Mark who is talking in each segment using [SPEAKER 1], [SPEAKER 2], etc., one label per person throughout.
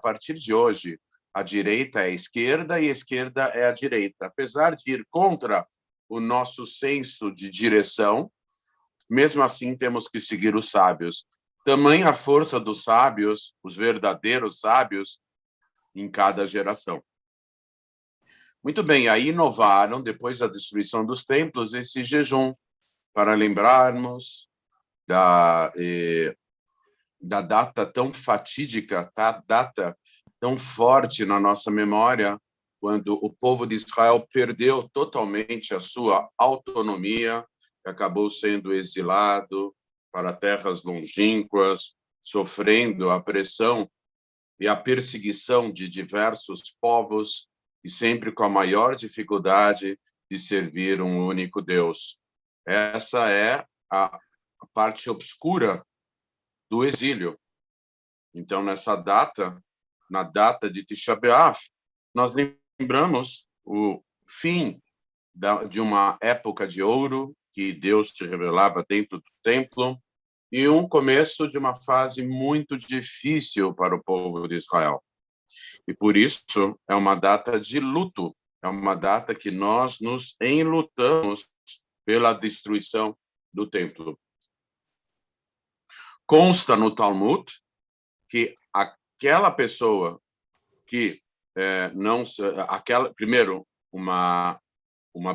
[SPEAKER 1] partir de hoje, a direita é a esquerda e a esquerda é a direita. Apesar de ir contra o nosso senso de direção, mesmo assim temos que seguir os sábios. Tamanha a força dos sábios, os verdadeiros sábios, em cada geração. Muito bem, aí inovaram, depois da destruição dos templos, esse jejum, para lembrarmos da data tão fatídica, tá? Data tão forte na nossa memória, quando o povo de Israel perdeu totalmente a sua autonomia, acabou sendo exilado para terras longínquas, sofrendo a pressão e a perseguição de diversos povos, e sempre com a maior dificuldade de servir um único Deus. Essa é a parte obscura do exílio. Então, nessa data, na data de Tisha B'Av, nós lembramos o fim de uma época de ouro que Deus se revelava dentro do templo e um começo de uma fase muito difícil para o povo de Israel. E por isso é uma data de luto, é uma data que nós nos enlutamos pela destruição do templo. Consta no Talmud que aquela pessoa que primeiro, uma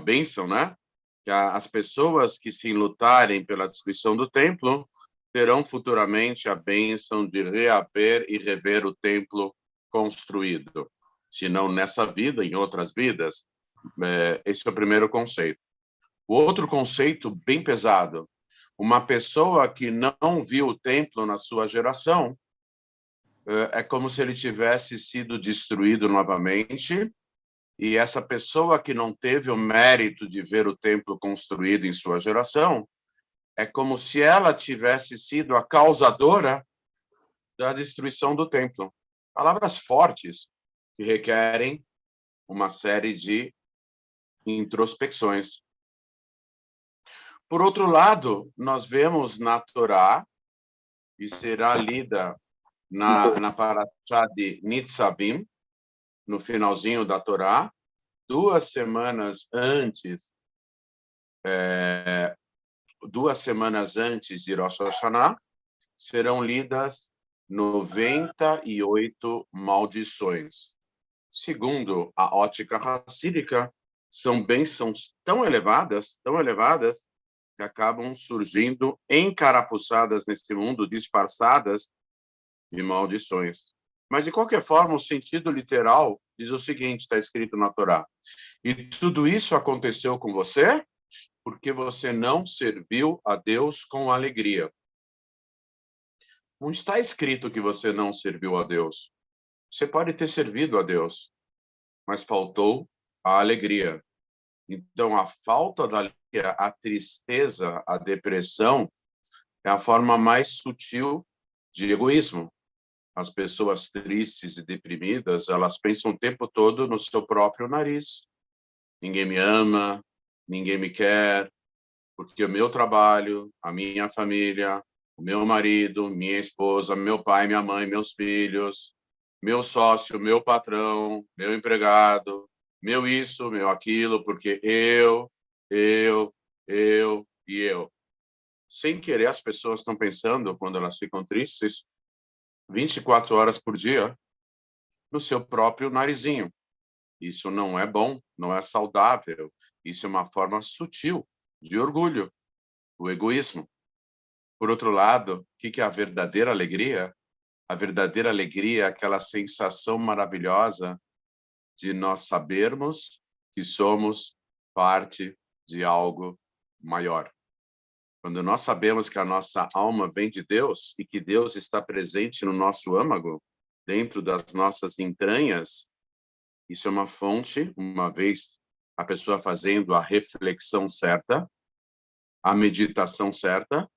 [SPEAKER 1] bênção, né? Que as pessoas que se enlutarem pela destruição do templo terão futuramente a bênção de reaver e rever o templo construído. Se não nessa vida, em outras vidas. Esse é o primeiro conceito. O outro conceito, bem pesado, uma pessoa que não viu o templo na sua geração, é como se ele tivesse sido destruído novamente, e essa pessoa que não teve o mérito de ver o templo construído em sua geração, é como se ela tivesse sido a causadora da destruição do templo. Palavras fortes que requerem uma série de introspecções. Por outro lado, nós vemos na Torá, e será lida na Parashá de Nitzavim, no finalzinho da Torá, 2 semanas antes de Rosh Hashanah, serão lidas 98 maldições. Segundo a ótica racídica, são bênçãos tão elevadas, que acabam surgindo encarapuçadas neste mundo, disfarçadas de maldições. Mas, de qualquer forma, o sentido literal diz o seguinte, está escrito na Torá: e tudo isso aconteceu com você porque você não serviu a Deus com alegria. Não está escrito que você não serviu a Deus. Você pode ter servido a Deus, mas faltou a alegria. Então, a falta da alegria, a tristeza, a depressão, é a forma mais sutil de egoísmo. As pessoas tristes e deprimidas, elas pensam o tempo todo no seu próprio nariz. Ninguém me ama, ninguém me quer, porque o meu trabalho, a minha família, o meu marido, minha esposa, meu pai, minha mãe, meus filhos, meu sócio, meu patrão, meu empregado, meu isso, meu aquilo, porque eu e eu. Sem querer, as pessoas estão pensando, quando elas ficam tristes, 24 horas por dia, no seu próprio narizinho. Isso não é bom, não é saudável. Isso é uma forma sutil de orgulho, o egoísmo. Por outro lado, o que é a verdadeira alegria? A verdadeira alegria é aquela sensação maravilhosa de nós sabermos que somos parte de algo maior. Quando nós sabemos que a nossa alma vem de Deus e que Deus está presente no nosso âmago, dentro das nossas entranhas, isso é uma fonte, uma vez a pessoa fazendo a reflexão certa, a meditação certa,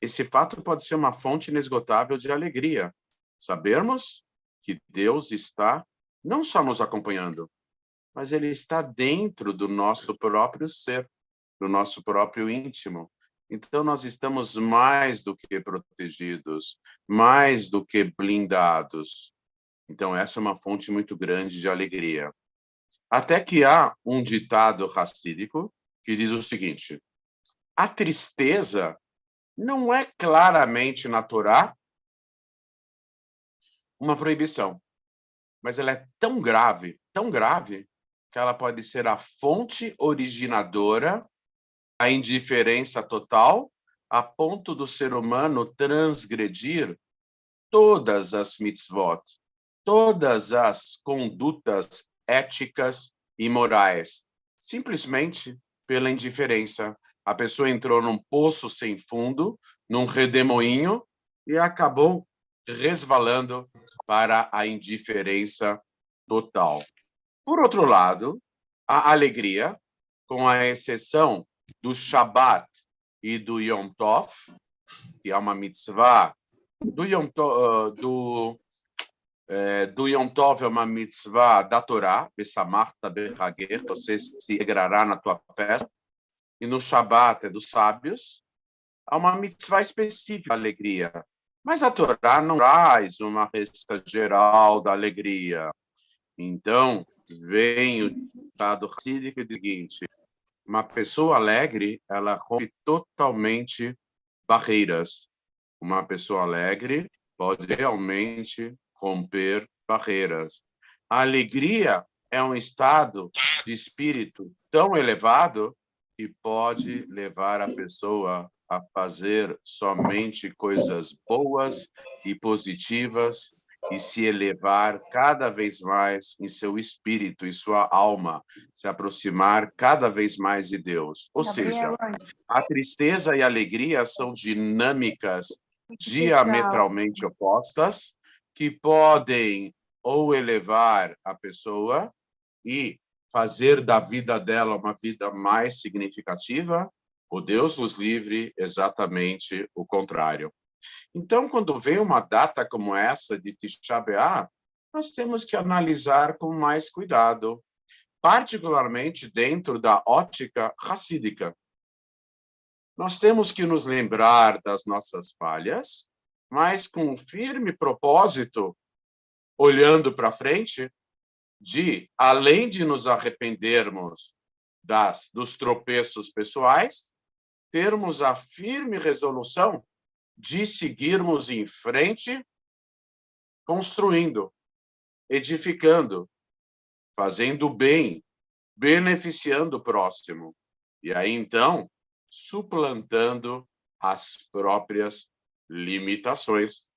[SPEAKER 1] esse fato pode ser uma fonte inesgotável de alegria. Sabermos que Deus está não só nos acompanhando, mas Ele está dentro do nosso próprio ser, do nosso próprio íntimo. Então, nós estamos mais do que protegidos, mais do que blindados. Então, essa é uma fonte muito grande de alegria. Até que há um ditado racídico que diz o seguinte: a tristeza não é claramente na Torá uma proibição, mas ela é tão grave, que ela pode ser a fonte originadora da indiferença total, a ponto do ser humano transgredir todas as mitzvot, todas as condutas éticas e morais, simplesmente pela indiferença. A pessoa entrou num poço sem fundo, num redemoinho, e acabou resvalando para a indiferença total. Por outro lado, a alegria, com a exceção do Shabat e do Yom Tov, que é uma mitzvah, do Yom Tov, do Yom Tov é uma mitzvah da Torá, Besamachta Bechager, você se alegrará na tua festa, e no Shabat é dos sábios, há uma mitzvah específica da alegria. Mas a Torá não traz uma receita geral da alegria. Então, vem o ditado racídico do seguinte: uma pessoa alegre, ela rompe totalmente barreiras. Uma pessoa alegre pode realmente romper barreiras. A alegria é um estado de espírito tão elevado que pode levar a pessoa a fazer somente coisas boas e positivas e se elevar cada vez mais em seu espírito e sua alma, se aproximar cada vez mais de Deus. Ou seja, a tristeza e a alegria são dinâmicas diametralmente opostas que podem ou elevar a pessoa e fazer da vida dela uma vida mais significativa, ou Deus nos livre, exatamente o contrário. Então, quando vem uma data como essa de Tisha B'Av, nós temos que analisar com mais cuidado, particularmente dentro da ótica racídica. Nós temos que nos lembrar das nossas falhas, mas com um firme propósito, olhando para frente, de, além de nos arrependermos dos tropeços pessoais, termos a firme resolução de seguirmos em frente, construindo, edificando, fazendo bem, beneficiando o próximo. E aí, então, suplantando as próprias limitações.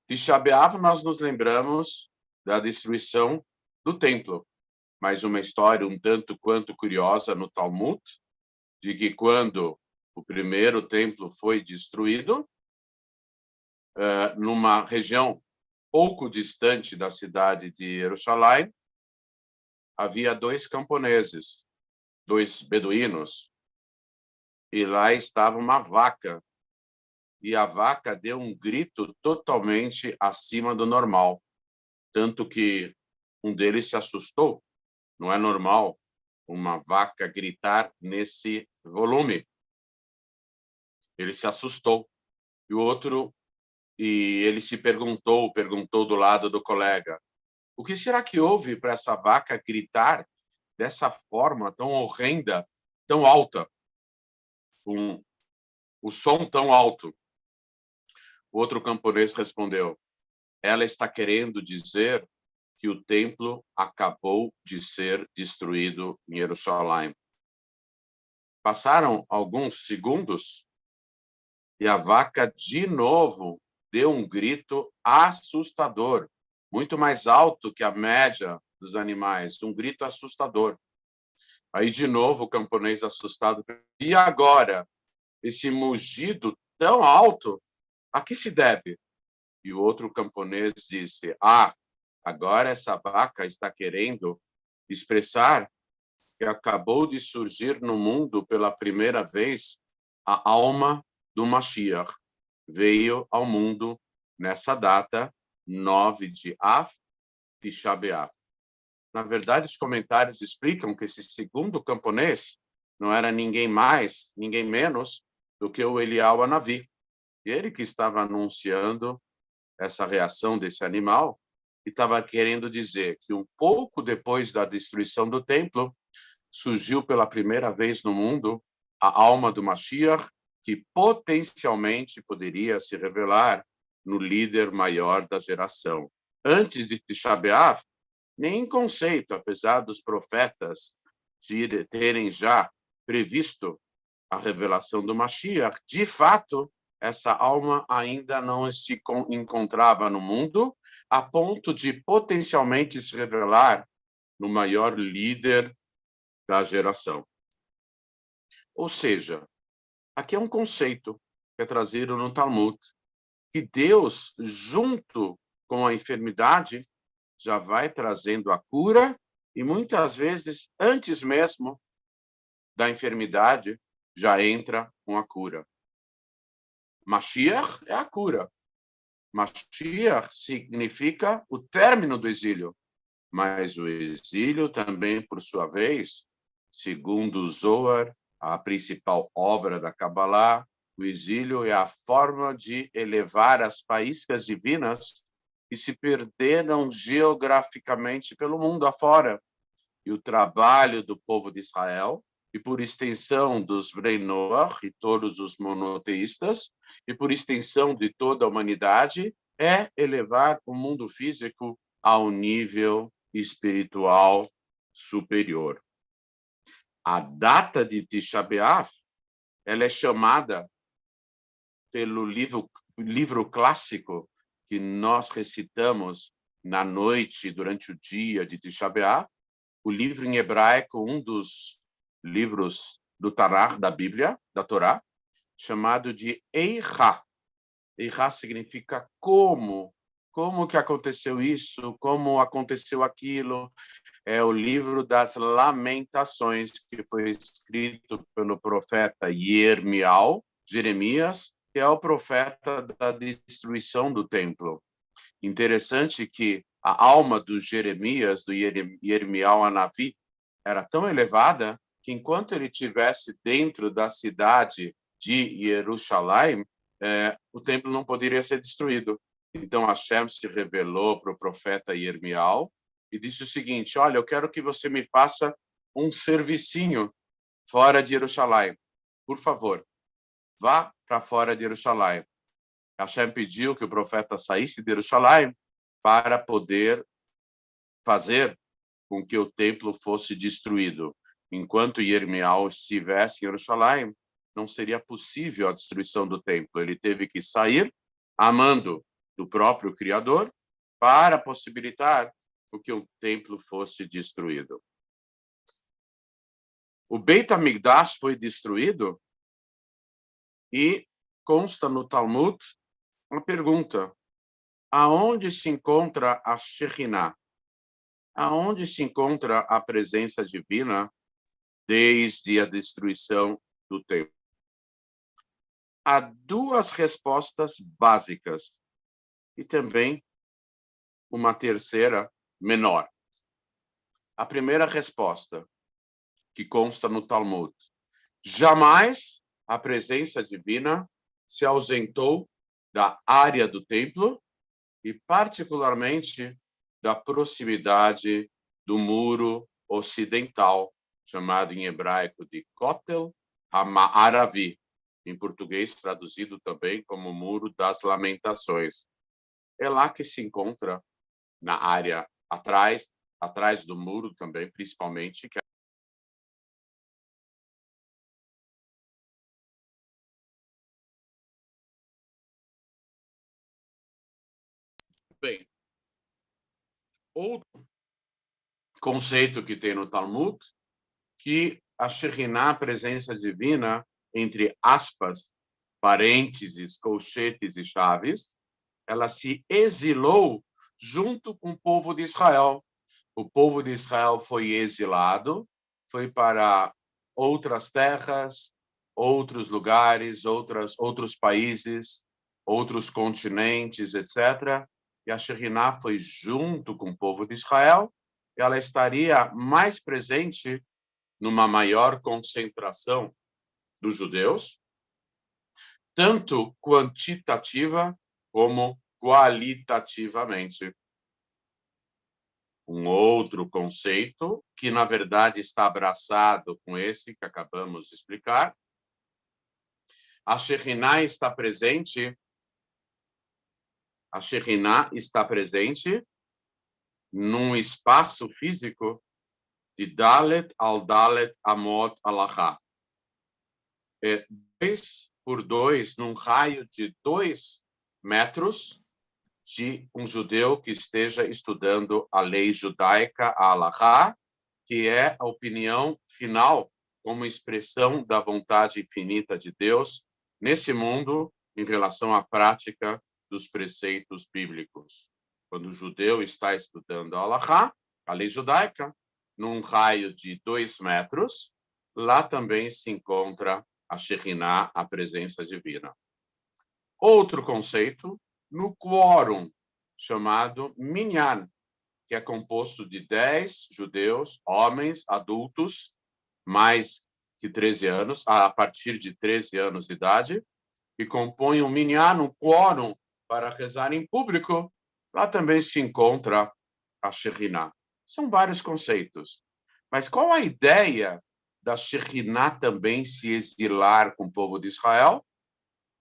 [SPEAKER 1] Tisha B'Av, nós nos lembramos da destruição do templo, mas uma história um tanto quanto curiosa no Talmud, de que quando o primeiro templo foi destruído, numa região pouco distante da cidade de Jerusalém, havia dois camponeses, dois beduínos, e lá estava uma vaca, e a vaca deu um grito totalmente acima do normal, tanto que um deles se assustou. Não é normal uma vaca gritar nesse volume. Ele se assustou. E ele se perguntou do lado do colega: o que será que houve para essa vaca gritar dessa forma tão horrenda, tão alta, com o som tão alto? O outro camponês respondeu: ela está querendo dizer que o templo acabou de ser destruído em Jerusalém. Passaram alguns segundos e a vaca de novo deu um grito assustador, muito mais alto que a média dos animais, um grito assustador. Aí, de novo, o camponês assustado: e agora? Esse mugido tão alto, a que se deve? E o outro camponês disse: agora essa vaca está querendo expressar que acabou de surgir no mundo pela primeira vez a alma do Mashiach. Veio ao mundo nessa data, 9 de Av, Tisha B'Av. Na verdade, os comentários explicam que esse segundo camponês não era ninguém mais, ninguém menos do que o Eliyahu Hanavi. Ele que estava anunciando essa reação desse animal e estava querendo dizer que um pouco depois da destruição do templo, surgiu pela primeira vez no mundo a alma do Mashiach, que potencialmente poderia se revelar no líder maior da geração. Antes de Tisha B'Av, nem em conceito, apesar dos profetas terem já previsto a revelação do Mashiach, de fato, essa alma ainda não se encontrava no mundo, a ponto de potencialmente se revelar no maior líder da geração. Ou seja, aqui é um conceito que é trazido no Talmud, que Deus, junto com a enfermidade, já vai trazendo a cura, e muitas vezes, antes mesmo da enfermidade, já entra com a cura. Mashiach é a cura. Mashiach significa o término do exílio, mas o exílio também, por sua vez, segundo o Zohar, a principal obra da Kabbalah, o exílio é a forma de elevar as faíscas divinas que se perderam geograficamente pelo mundo afora. E o trabalho do povo de Israel, e por extensão dos Bnei Noach e todos os monoteístas, e por extensão de toda a humanidade, é elevar o mundo físico ao nível espiritual superior. A data de Tisha B'Av, ela é chamada pelo livro clássico que nós recitamos na noite, durante o dia de Tisha B'Av, o livro em hebraico, um dos livros do Tanakh, da Bíblia, da Torá, chamado de Eihá. Eihá significa como que aconteceu isso, como aconteceu aquilo. É o livro das Lamentações, que foi escrito pelo profeta Jeremias, que é o profeta da destruição do templo. Interessante que a alma do Jeremias, do Yirmiyahu Hanavi, era tão elevada que enquanto ele estivesse dentro da cidade de Jerusalém, o templo não poderia ser destruído. Então Hashem se revelou para o profeta Yirmiyahu e disse o seguinte: olha, eu quero que você me faça um servicinho fora de Jerusalém. Por favor, vá para fora de Jerusalém. Hashem pediu que o profeta saísse de Jerusalém para poder fazer com que o templo fosse destruído. Enquanto Yirmiyahu estivesse em Jerusalém, não seria possível a destruição do templo. Ele teve que sair a mando do próprio Criador para possibilitar que o templo fosse destruído. O Beit HaMikdash foi destruído e consta no Talmud uma pergunta: aonde se encontra a Shekhinah? Aonde se encontra a presença divina desde a destruição do templo? Há duas respostas básicas e também uma terceira menor. A primeira resposta, que consta no Talmud: jamais a presença divina se ausentou da área do templo e, particularmente, da proximidade do muro ocidental, chamado em hebraico de Kotel HaMa'aravi, em português traduzido também como Muro das Lamentações. É lá que se encontra, na área atrás do muro também, principalmente, que bem, outro conceito que tem no Talmud, que a Shekhinah, a presença divina, entre aspas, parênteses, colchetes e chaves, ela se exilou junto com o povo de Israel. O povo de Israel foi exilado, foi para outras terras, outros lugares, outros países, outros continentes, etc. E a Shekhinah foi junto com o povo de Israel. Ela estaria mais presente numa maior concentração dos judeus, tanto quantitativa como qualitativamente. Um outro conceito, que na verdade está abraçado com esse que acabamos de explicar, a Shekhinah está presente, num espaço físico de Dalet al Dalet Amot Alahá. 2 por 2, num raio de 2 metros, de um judeu que esteja estudando a lei judaica, a Alahá, que é a opinião final como expressão da vontade infinita de Deus nesse mundo em relação à prática dos preceitos bíblicos. Quando o judeu está estudando a Alahá, a lei judaica, num raio de 2 metros, lá também se encontra a Shekhinah, a presença divina. Outro conceito, no quórum, chamado Minyan, que é composto de 10 judeus, homens, adultos, mais que 13 anos, a partir de 13 anos de idade, que compõem um Minyan, um quórum, para rezar em público. Lá também se encontra a Shekhinah. São vários conceitos. Mas qual a ideia da Shekhinah também se exilar com o povo de Israel?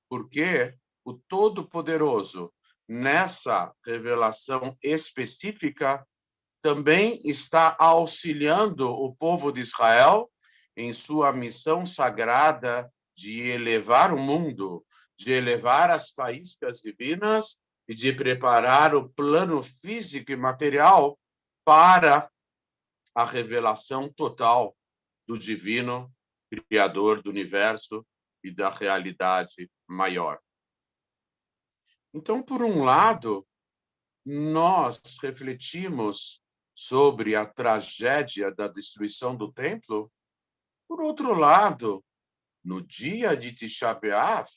[SPEAKER 1] Porque o Todo-Poderoso, nessa revelação específica, também está auxiliando o povo de Israel em sua missão sagrada de elevar o mundo, de elevar as faíscas divinas e de preparar o plano físico e material para a revelação total do divino criador do universo e da realidade maior. Então, por um lado, nós refletimos sobre a tragédia da destruição do templo. Por outro lado, no dia de Tisha B'Av,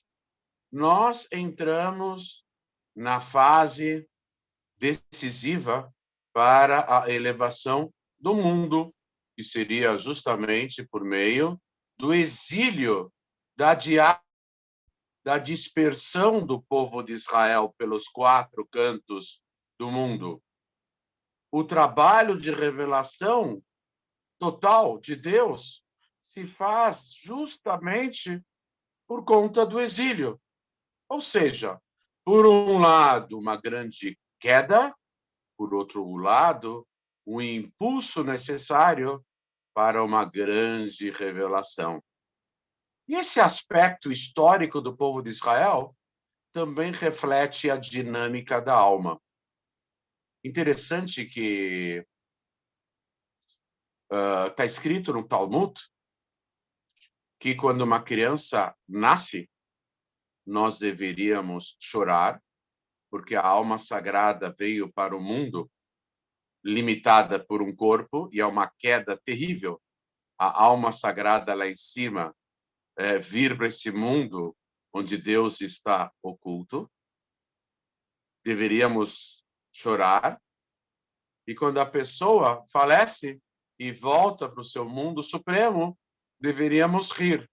[SPEAKER 1] nós entramos na fase decisiva para a elevação do mundo, que seria justamente por meio do exílio, da dispersão do povo de Israel pelos 4 cantos do mundo. O trabalho de revelação total de Deus se faz justamente por conta do exílio. Ou seja, por um lado, uma grande queda, por outro lado, o impulso necessário para uma grande revelação. E esse aspecto histórico do povo de Israel também reflete a dinâmica da alma. Interessante que está escrito no Talmud que quando uma criança nasce, nós deveríamos chorar, porque a alma sagrada veio para o mundo limitada por um corpo e é uma queda terrível. A alma sagrada lá em cima vir para esse mundo onde Deus está oculto. Deveríamos chorar. E quando a pessoa falece e volta para o seu mundo supremo, deveríamos rir.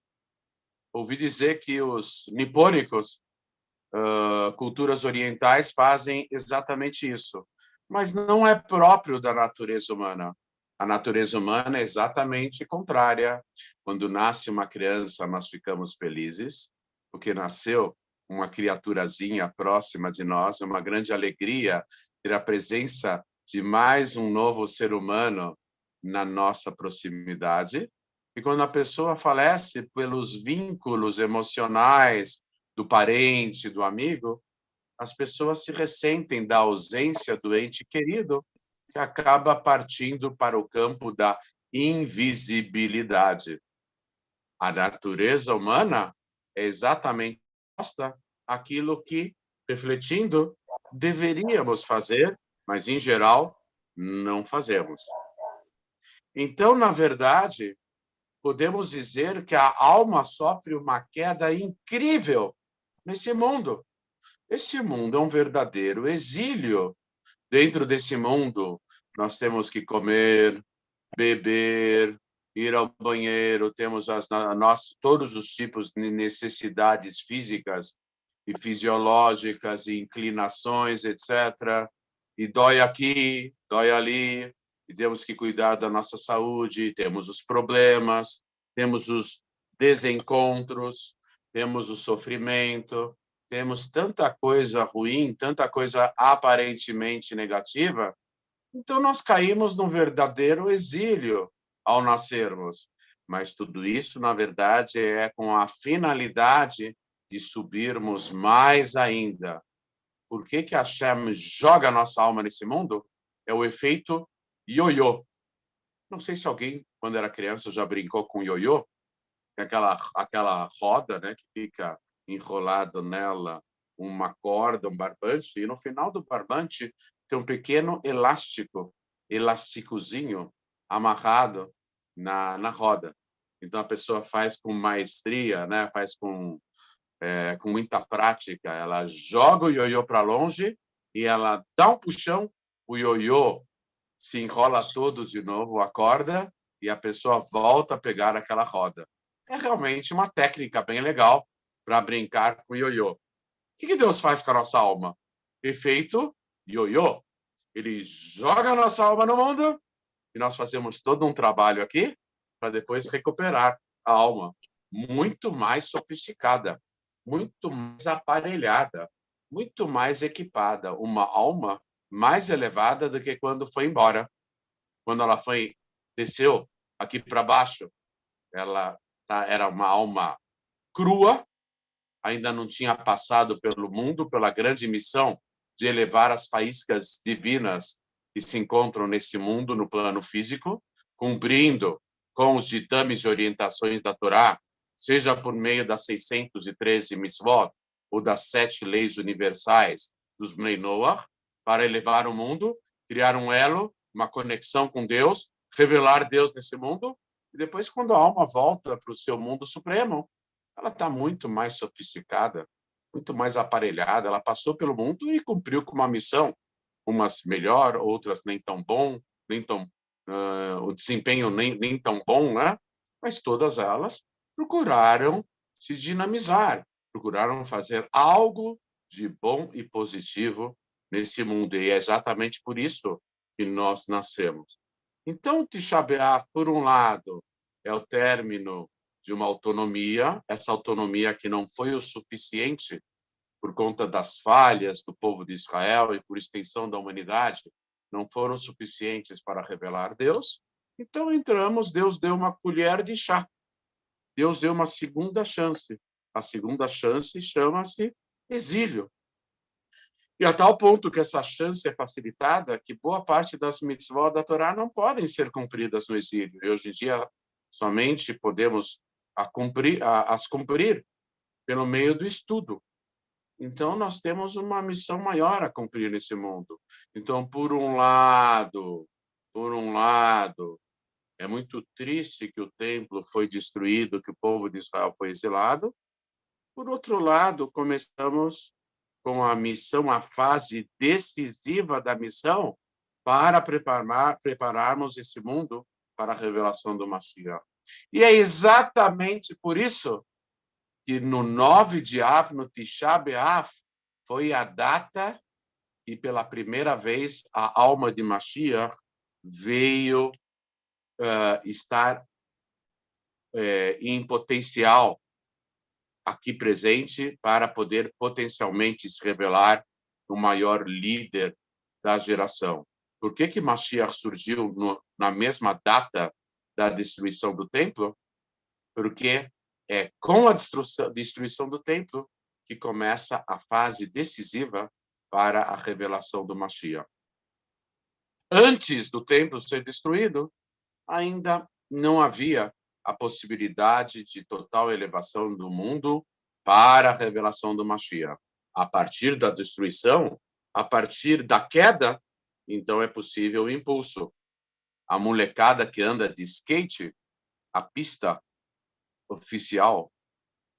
[SPEAKER 1] Ouvi dizer que os nipônicos, culturas orientais, fazem exatamente isso. Mas não é próprio da natureza humana. A natureza humana é exatamente contrária. Quando nasce uma criança, nós ficamos felizes, porque nasceu uma criaturazinha próxima de nós. É uma grande alegria ter a presença de mais um novo ser humano na nossa proximidade. E quando a pessoa falece pelos vínculos emocionais do parente, do amigo, as pessoas se ressentem da ausência do ente querido, que acaba partindo para o campo da invisibilidade. A natureza humana é exatamente aquilo que, refletindo, deveríamos fazer, mas, em geral, não fazemos. Então, na verdade, podemos dizer que a alma sofre uma queda incrível nesse mundo. Esse mundo é um verdadeiro exílio. Dentro desse mundo, nós temos que comer, beber, ir ao banheiro, temos todos os tipos de necessidades físicas e fisiológicas, e inclinações, etc. E dói aqui, dói ali, e temos que cuidar da nossa saúde, temos os problemas, temos os desencontros, temos o sofrimento, temos tanta coisa ruim, tanta coisa aparentemente negativa, então nós caímos num verdadeiro exílio ao nascermos. Mas tudo isso, na verdade, é com a finalidade de subirmos mais ainda. Por que que Hashem joga a nossa alma nesse mundo? É o efeito ioiô. Não sei se alguém, quando era criança, já brincou com ioiô, que é aquela roda, né, que fica enrolado nela uma corda, um barbante, e no final do barbante tem um pequeno elásticozinho amarrado na roda. Então a pessoa faz com maestria, né, faz com muita prática, ela joga o ioiô para longe e ela dá um puxão, o ioiô se enrola todo de novo, a corda, e a pessoa volta a pegar aquela roda. É realmente uma técnica bem legal para brincar com o ioiô. O que Deus faz com a nossa alma? Efeito ioiô. Ele joga a nossa alma no mundo e nós fazemos todo um trabalho aqui para depois recuperar a alma muito mais sofisticada, muito mais aparelhada, muito mais equipada, uma alma mais elevada do que quando foi embora. Quando ela desceu aqui para baixo, ela era uma alma crua, ainda não tinha passado pelo mundo, pela grande missão de elevar as faíscas divinas que se encontram nesse mundo, no plano físico, cumprindo com os ditames e orientações da Torá, seja por meio das 613 mitzvot ou das 7 leis universais dos Bnei Noach, para elevar o mundo, criar um elo, uma conexão com Deus, revelar Deus nesse mundo, e depois, quando a alma volta para o seu mundo supremo, ela está muito mais sofisticada, muito mais aparelhada. Ela passou pelo mundo e cumpriu com uma missão, umas melhor, outras nem tão bom, nem tão o desempenho nem tão bom, né? Mas todas elas procuraram se dinamizar, procuraram fazer algo de bom e positivo nesse mundo. E é exatamente por isso que nós nascemos. Então, Tisha B'Av, por um lado, é o término de uma autonomia, essa autonomia que não foi o suficiente por conta das falhas do povo de Israel e por extensão da humanidade, não foram suficientes para revelar Deus. Então entramos, Deus deu uma colher de chá. Deus deu uma segunda chance. A segunda chance chama-se exílio. E a tal ponto que essa chance é facilitada que boa parte das mitzvot da Torá não podem ser cumpridas no exílio. E hoje em dia somente podemos as cumprir pelo meio do estudo. Então, nós temos uma missão maior a cumprir nesse mundo. Então, por um lado, é muito triste que o templo foi destruído, que o povo de Israel foi exilado. Por outro lado, começamos com a missão, a fase decisiva da missão, para prepararmos esse mundo para a revelação do Mashiach. E é exatamente por isso que no 9 de Av, no Tisha B'Av, foi a data que, pela primeira vez, a alma de Mashiach veio estar em potencial aqui presente para poder potencialmente se revelar o maior líder da geração. Por que Mashiach surgiu na mesma data da destruição do templo? Porque é com a destruição do templo que começa a fase decisiva para a revelação do Mashiach. Antes do templo ser destruído, ainda não havia a possibilidade de total elevação do mundo para a revelação do Mashiach. A partir da destruição, a partir da queda, então é possível o impulso. A molecada que anda de skate, a pista oficial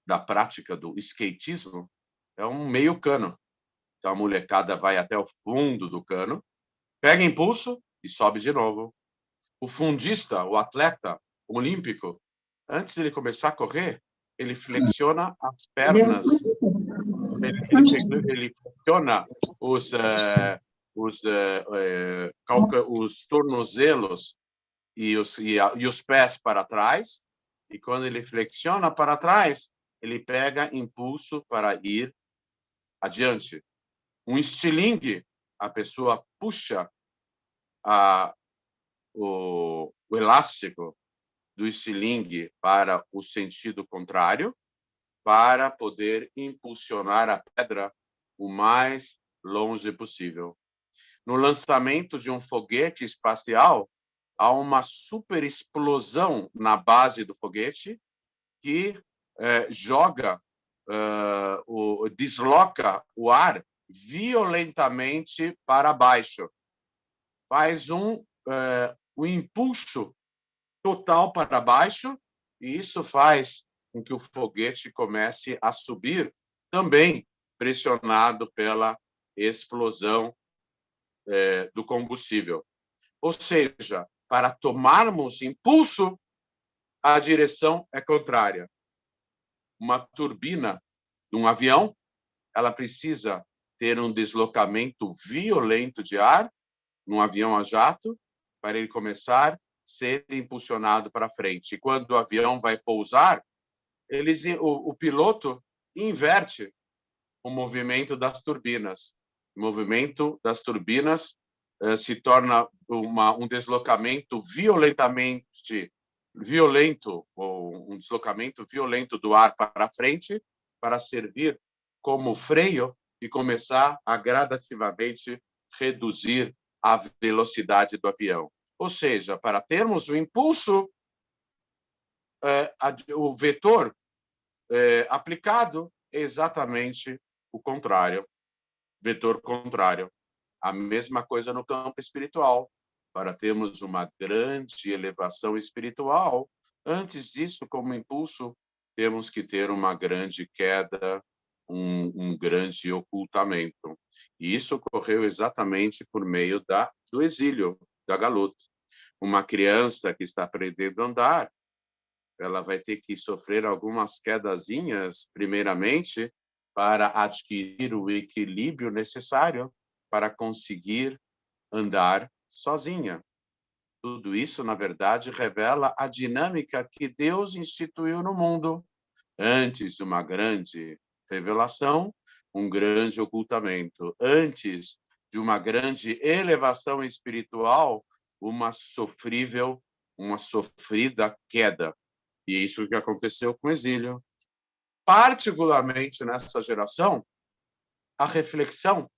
[SPEAKER 1] da prática do skatismo é um meio cano. Então a molecada vai até o fundo do cano, pega impulso e sobe de novo. O fundista, o atleta olímpico, antes de ele começar a correr, ele flexiona as pernas ele flexiona os tornozelos e os pés para trás, e quando ele flexiona para trás, ele pega impulso para ir adiante. Um estilingue, a pessoa puxa o elástico do estilingue para o sentido contrário, para poder impulsionar a pedra o mais longe possível. No lançamento de um foguete espacial, há uma super explosão na base do foguete que desloca o ar violentamente para baixo. Faz um impulso total para baixo, e isso faz com que o foguete comece a subir, também pressionado pela explosão do combustível. Ou seja, para tomarmos impulso, a direção é contrária. Uma turbina de um avião, ela precisa ter um deslocamento violento de ar, num avião a jato, para ele começar a ser impulsionado para frente. E quando o avião vai pousar, o piloto inverte o movimento das turbinas. O movimento das turbinas se torna um deslocamento violento, ou um deslocamento violento do ar para frente, para servir como freio e começar a gradativamente reduzir a velocidade do avião. Ou seja, para termos o impulso, o vetor aplicado é exatamente o contrário, vetor contrário. A mesma coisa no campo espiritual. Para termos uma grande elevação espiritual, antes disso, como impulso, temos que ter uma grande queda, um grande ocultamento. E isso ocorreu exatamente por meio do exílio, da Galut. Uma criança que está aprendendo a andar, ela vai ter que sofrer algumas quedazinhas, primeiramente, para adquirir o equilíbrio necessário para conseguir andar sozinha. Tudo isso, na verdade, revela a dinâmica que Deus instituiu no mundo. Antes de uma grande revelação, um grande ocultamento. Antes de uma grande elevação espiritual, uma sofrida queda. E é isso que aconteceu com o exílio. Particularmente nessa geração, a reflexão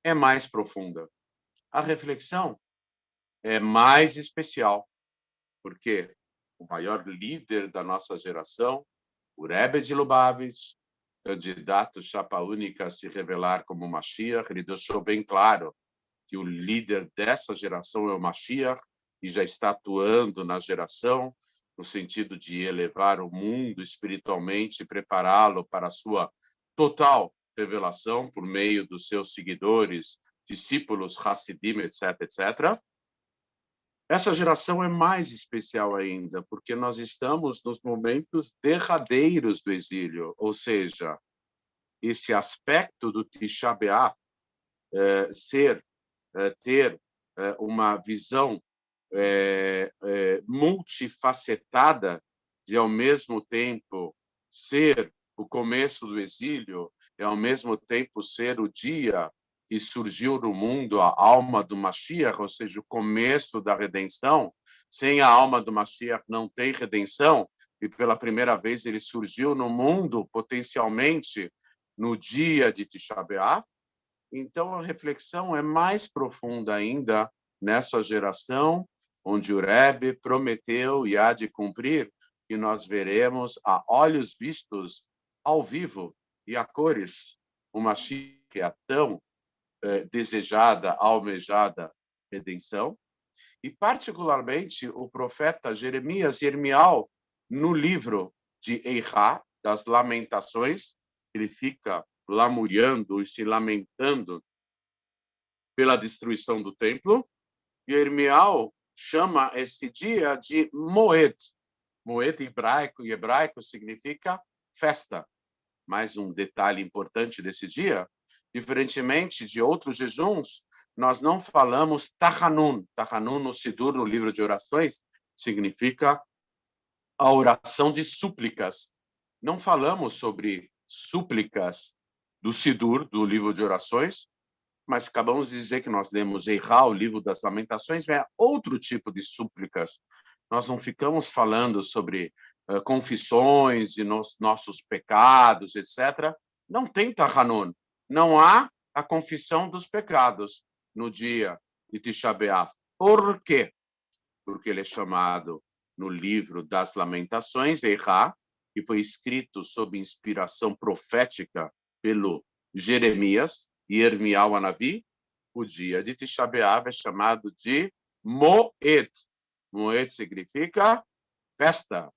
[SPEAKER 1] é mais profunda. A reflexão é mais especial, porque o maior líder da nossa geração, o Rebbe de Lubavitch, candidato chapa única a se revelar como Mashiach, ele deixou bem claro que o líder dessa geração é o Mashiach e já está atuando na geração no sentido de elevar o mundo espiritualmente e prepará-lo para a sua total revelação por meio dos seus seguidores, discípulos, Hassidim, etc., etc. Essa geração é mais especial ainda, porque nós estamos nos momentos derradeiros do exílio, ou seja, esse aspecto do Tisha B'Av, ter uma visão multifacetada de, ao mesmo tempo, ser o começo do exílio e, ao mesmo tempo, ser o dia que surgiu no mundo a alma do Mashiach, ou seja, o começo da redenção. Sem a alma do Mashiach não tem redenção, e pela primeira vez ele surgiu no mundo, potencialmente, no dia de Tisha B'Av. Então, a reflexão é mais profunda ainda nessa geração, onde o Rebbe prometeu e há de cumprir, que nós veremos a olhos vistos, ao vivo e a cores, uma Mashiach, a tão desejada, almejada redenção, e particularmente o profeta Jeremias e Irmial, no livro de Eirá, das Lamentações, ele fica lamuriando e se lamentando pela destruição do templo, e Irmial chama esse dia de Moed. Moed em hebraico significa festa. mais um detalhe importante desse dia, diferentemente de outros jejuns, nós não falamos Tachanun. Tachanun no Sidur, no livro de orações, significa a oração de súplicas. Não falamos sobre súplicas do Sidur, do livro de orações, mas acabamos de dizer que nós lemos Eirá, o livro das lamentações, é outro tipo de súplicas. Nós não ficamos falando sobre confissões e nossos pecados, etc. Não tem Tachanun. Não há a confissão dos pecados no dia de Tisha B'Av. Por quê? Porque ele é chamado no livro das Lamentações, Eirá, que foi escrito sob inspiração profética pelo Jeremias e Irmial Anavi. O dia de Tisha B'Av é chamado de Moed. Moed significa festa.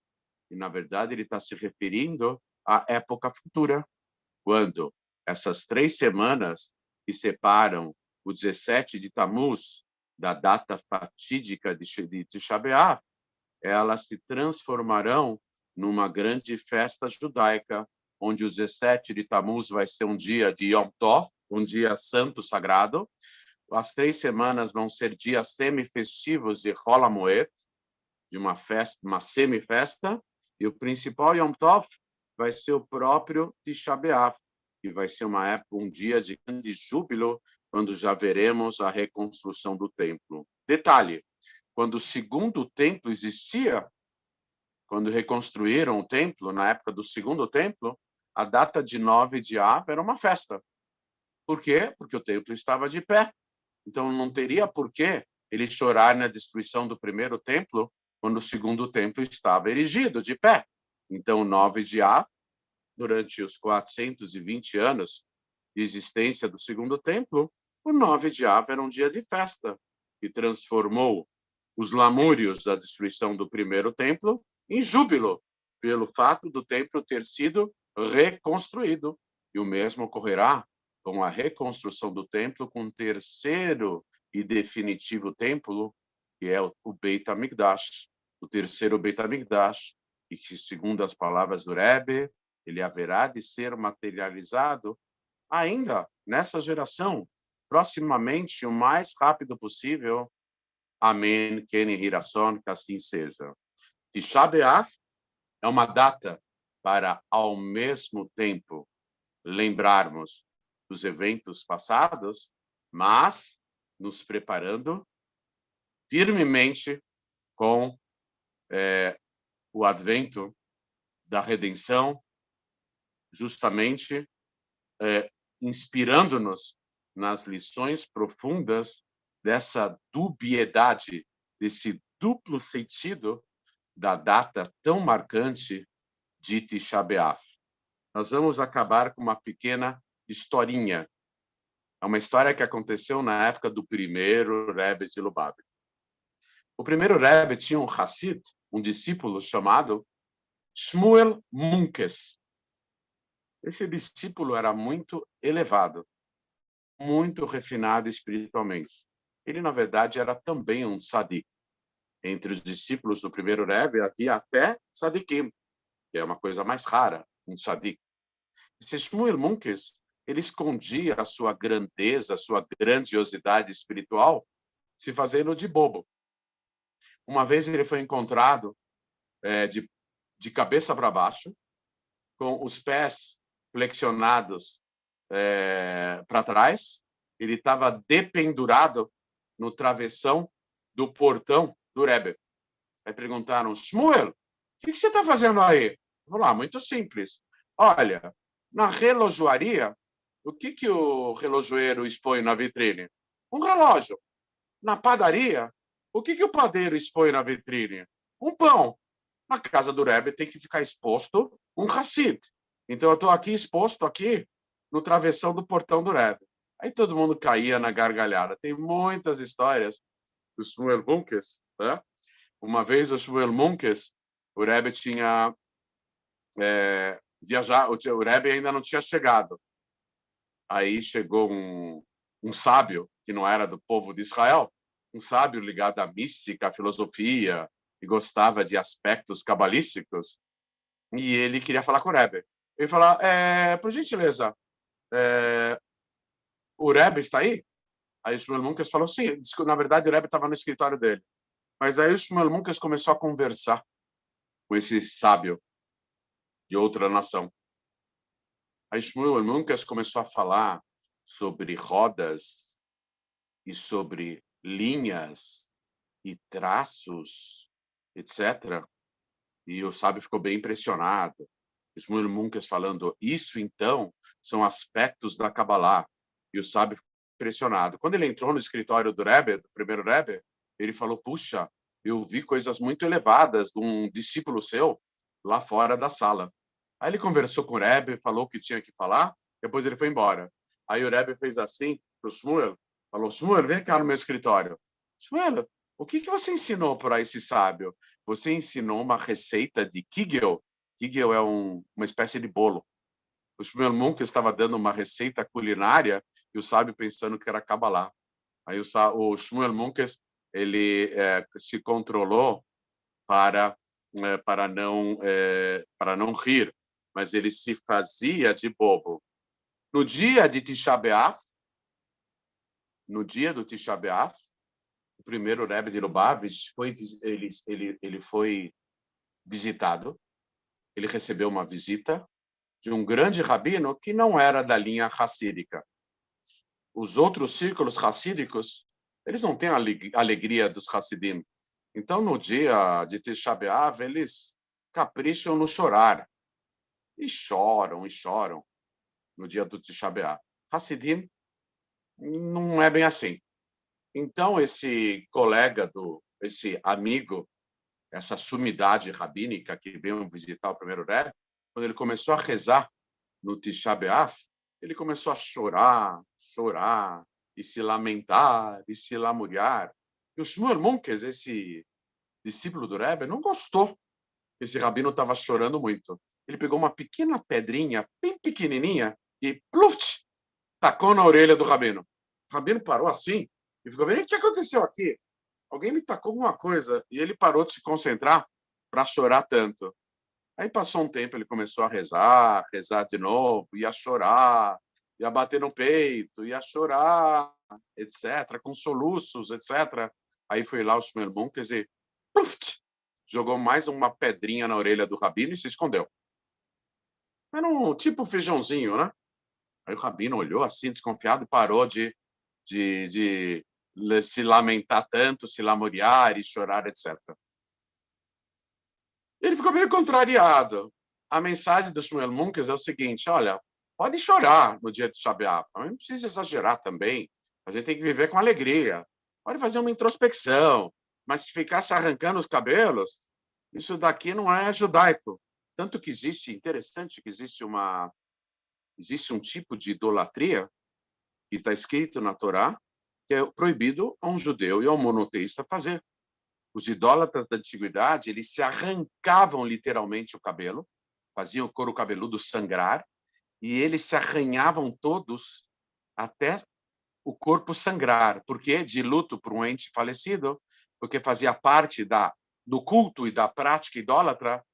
[SPEAKER 1] E, na verdade, ele está se referindo à época futura, quando essas 3 semanas que separam o 17 de Tammuz da data fatídica de Tisha B'Av, elas se transformarão numa grande festa judaica, onde o 17 de Tammuz vai ser um dia de Yom Tov, um dia santo sagrado. As 3 semanas vão ser dias semifestivos de Hol HaMoed, de uma festa, uma semifesta, e o principal Yom Tov vai ser o próprio Tisha B'Av, que vai ser uma época, um dia de grande júbilo, quando já veremos a reconstrução do templo. Detalhe, quando o segundo templo existia, quando reconstruíram o templo, na época do segundo templo, a data de 9 de Av era uma festa. Por quê? Porque o templo estava de pé. Então, não teria por que ele chorar na destruição do primeiro templo, quando o segundo templo estava erigido, de pé. Então, 9 de Av, durante os 420 anos de existência do segundo templo, o 9 de Av era um dia de festa, que transformou os lamúrios da destruição do primeiro templo em júbilo, pelo fato do templo ter sido reconstruído. E o mesmo ocorrerá com a reconstrução do templo, com o terceiro e definitivo templo, que é o Beit HaMikdash, o terceiro Beit HaMikdash, e que, segundo as palavras do Rebbe, ele haverá de ser materializado ainda nessa geração, proximamente, o mais rápido possível. Amém, Ken Hirasson, que assim seja. Tisha B'Av é uma data para, ao mesmo tempo, lembrarmos dos eventos passados, mas nos preparando firmemente com o advento da redenção, justamente inspirando-nos nas lições profundas dessa dubiedade, desse duplo sentido da data tão marcante de Tisha B'Av. Nós vamos acabar com uma pequena historinha. É uma história que aconteceu na época do primeiro Rebbe de Lubavitch. O primeiro Rebbe tinha um Hassid, um discípulo chamado Shmuel Munkes. Esse discípulo era muito elevado, muito refinado espiritualmente. Ele, na verdade, era também um tzadik. Entre os discípulos do primeiro Rebbe havia até tzadikim, que é uma coisa mais rara, um tzadik. Esse Shmuel Munkes, ele escondia a sua grandeza, a sua grandiosidade espiritual, se fazendo de bobo. Uma vez ele foi encontrado de cabeça para baixo, com os pés flexionados para trás. Ele estava dependurado no travessão do portão do Rebbe. Aí perguntaram: Shmuel, o que você está fazendo aí? Eu falei: muito simples. Olha, na relojoaria, o que o relojoeiro expõe na vitrine? Um relógio. Na padaria, o que o padeiro expõe na vitrine? Um pão. Na casa do Rebbe tem que ficar exposto um Hassid. Então, eu estou aqui exposto aqui no travessão do portão do Rebbe. Aí todo mundo caía na gargalhada. Tem muitas histórias do Shmuel Munkes. Né? Uma vez o Shmuel Munkes, o Rebbe tinha viajado, o Rebbe ainda não tinha chegado. Aí chegou um sábio, que não era do povo de Israel, um sábio ligado à mística, à filosofia, e gostava de aspectos cabalísticos, e ele queria falar com o Rebbe. Ele falou, por gentileza, o Rebbe está aí? Aí o Shmuel Munkes falou, sim, na verdade o Rebbe estava no escritório dele. Mas aí o Shmuel Munkes começou a conversar com esse sábio de outra nação. Aí Shmuel Munkes começou a falar sobre rodas e sobre linhas e traços, etc. E o sábio ficou bem impressionado. Shmuel Munkes falando, isso então são aspectos da Kabbalah. E o sábio ficou impressionado. Quando ele entrou no escritório do Rebbe, do primeiro Rebbe, ele falou, puxa, eu vi coisas muito elevadas de um discípulo seu lá fora da sala. Aí ele conversou com o Rebbe, falou o que tinha que falar, depois ele foi embora. Aí o Rebbe fez assim para o Shmuel, falou, Shmuel, vem cá no meu escritório. Shmuel, o que você ensinou para esse sábio? Você ensinou uma receita de kigel. Kigel é uma espécie de bolo. O Shmuel Munkes estava dando uma receita culinária e o sábio pensando que era Kabbalah. Aí o Shmuel Munkes ele se controlou para para não rir, mas ele se fazia de bobo. No dia de Tisha B'Av, no dia do Tisha B'Av, o primeiro Rebbe de Lubavitch ele foi visitado. Ele recebeu uma visita de um grande rabino que não era da linha racídica. Os outros círculos racídicos, eles não têm a alegria dos Hassidim. Então, no dia de Tisha B'Av, eles capricham no chorar. E choram no dia do Tisha B'Av. Hassidim não é bem assim. Então, esse colega, esse amigo, essa sumidade rabínica que veio visitar o primeiro Rebbe, quando ele começou a rezar no Tisha B'Av, ele começou a chorar, e se lamentar, e se lamuriar. E o Shmuel Munkes, esse discípulo do Rebbe, não gostou. Esse rabino estava chorando muito. Ele pegou uma pequena pedrinha, bem pequenininha, e pluft, tacou na orelha do rabino. O rabino parou assim e ficou bem, o que aconteceu aqui? Alguém me tacou alguma coisa. E ele parou de se concentrar para chorar tanto. Aí passou um tempo, ele começou a rezar de novo, ia chorar, ia bater no peito, ia chorar, etc., com soluços, etc. Aí foi lá o Shmuel Munkes e pluft, jogou mais uma pedrinha na orelha do rabino e se escondeu. Era um tipo feijãozinho, né? Aí o rabino olhou assim, desconfiado, e parou de se lamentar tanto, se lamuriar e chorar, etc. Ele ficou meio contrariado. A mensagem do Shmuel Munkes é o seguinte, olha, pode chorar no dia de Shabat, mas não precisa exagerar também. A gente tem que viver com alegria. Pode fazer uma introspecção, mas se ficar se arrancando os cabelos, isso daqui não é judaico. Tanto que interessante que existe um tipo de idolatria que está escrito na Torá, que é proibido a um judeu e a um monoteísta fazer. Os idólatras da antiguidade, eles se arrancavam literalmente o cabelo, faziam o couro cabeludo sangrar, e eles se arranhavam todos até o corpo sangrar. Por quê? De luto por um ente falecido, porque fazia parte do culto e da prática idólatra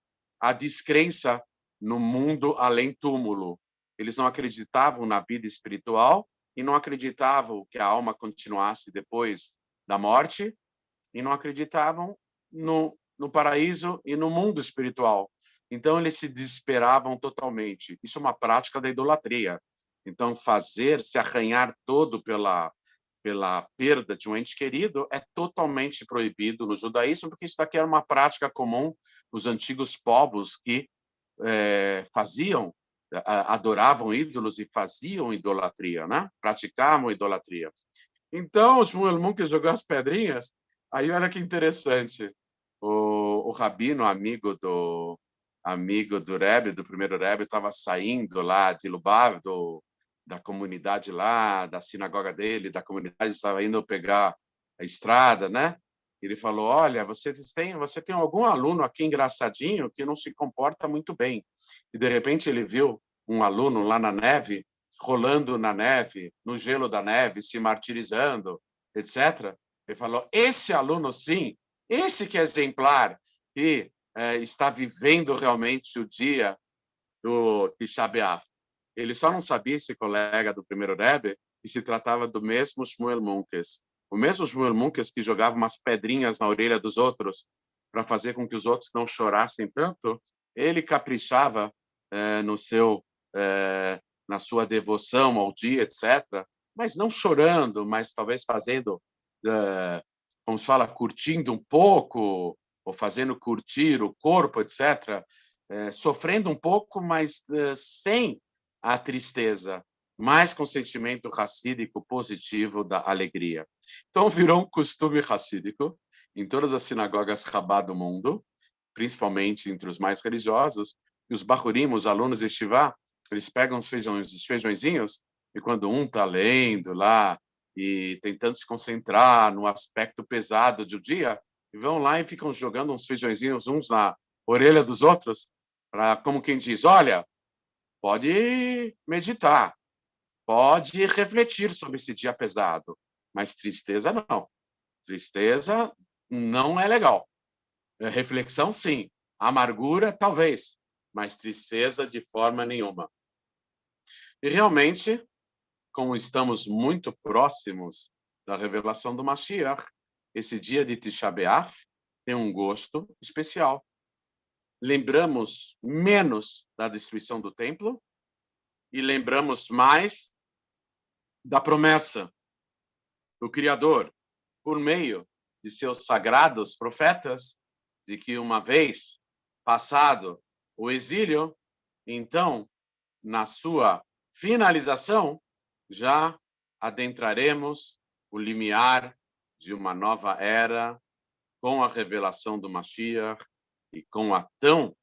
[SPEAKER 1] a descrença no mundo além túmulo. Eles não acreditavam na vida espiritual e não acreditavam que a alma continuasse depois da morte, e não acreditavam no paraíso e no mundo espiritual. Então, eles se desesperavam totalmente. Isso é uma prática da idolatria. Então, se arranhar todo pela perda de um ente querido é totalmente proibido no judaísmo, porque isso daqui era uma prática comum nos antigos povos que adoravam ídolos e faziam idolatria, né? Praticavam idolatria. Então, o Shmuel Munkes jogou as pedrinhas. Aí, olha que interessante. O rabino, amigo do Rebbe, do primeiro Rebbe, estava saindo lá de Lubav, da comunidade lá, da sinagoga dele, da comunidade, estava indo pegar a estrada, né? Ele falou, olha, você tem algum aluno aqui engraçadinho que não se comporta muito bem. E, de repente, ele viu um aluno lá na neve, rolando na neve, no gelo da neve, se martirizando, etc. Ele falou, esse aluno, sim, esse que é exemplar, que está vivendo realmente o dia do Tisha B'Av. Ele só não sabia, esse colega do primeiro Rebbe, que se tratava do mesmo Shmuel Munkes. O mesmo Shmuel Munkes que jogava umas pedrinhas na orelha dos outros para fazer com que os outros não chorassem tanto, ele caprichava no seu na sua devoção ao dia, etc., mas não chorando, mas talvez fazendo, como se fala, curtindo um pouco, ou fazendo curtir o corpo, etc., sofrendo um pouco, mas sem a tristeza, mas com sentimento racídico positivo da alegria. Então, virou um costume racídico em todas as sinagogas Rabá do mundo, principalmente entre os mais religiosos, e os bahurim, os alunos de Yeshiva, eles pegam os feijõezinhos, e quando um está lendo lá e tentando se concentrar no aspecto pesado do dia, e vão lá e ficam jogando uns feijõezinhos uns na orelha dos outros, para, como quem diz, olha, pode meditar, pode refletir sobre esse dia pesado, mas tristeza não. Tristeza não é legal. Reflexão, sim. Amargura, talvez, mas tristeza de forma nenhuma. E realmente, como estamos muito próximos da revelação do Mashiach, esse dia de Tisha B'Av tem um gosto especial. Lembramos menos da destruição do templo e lembramos mais da promessa do Criador, por meio de seus sagrados profetas, de que uma vez passado o exílio, então, na sua finalização, já adentraremos o limiar de uma nova era com a revelação do Mashiach e com a tão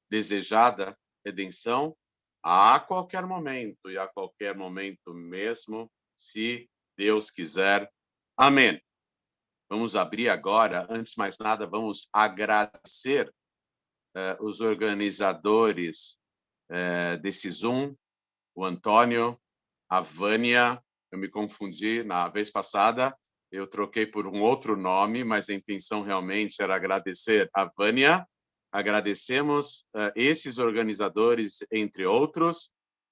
[SPEAKER 1] desejada redenção a qualquer momento e a qualquer momento mesmo, se Deus quiser. Amém. Vamos abrir agora, antes de mais nada, vamos agradecer os organizadores desse Zoom, o Antônio, a Vânia. Eu me confundi na vez passada, eu troquei por um outro nome, mas a intenção realmente era agradecer a Vânia. Agradecemos esses organizadores, entre outros,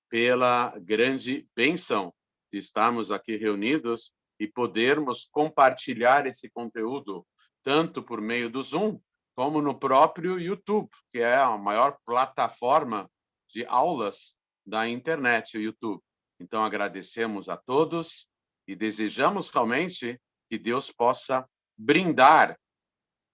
[SPEAKER 1] pela grande bênção de estarmos aqui reunidos e podermos compartilhar esse conteúdo, tanto por meio do Zoom, como no próprio YouTube, que é a maior plataforma de aulas da internet, o YouTube. Então, agradecemos a todos e desejamos realmente que Deus possa brindar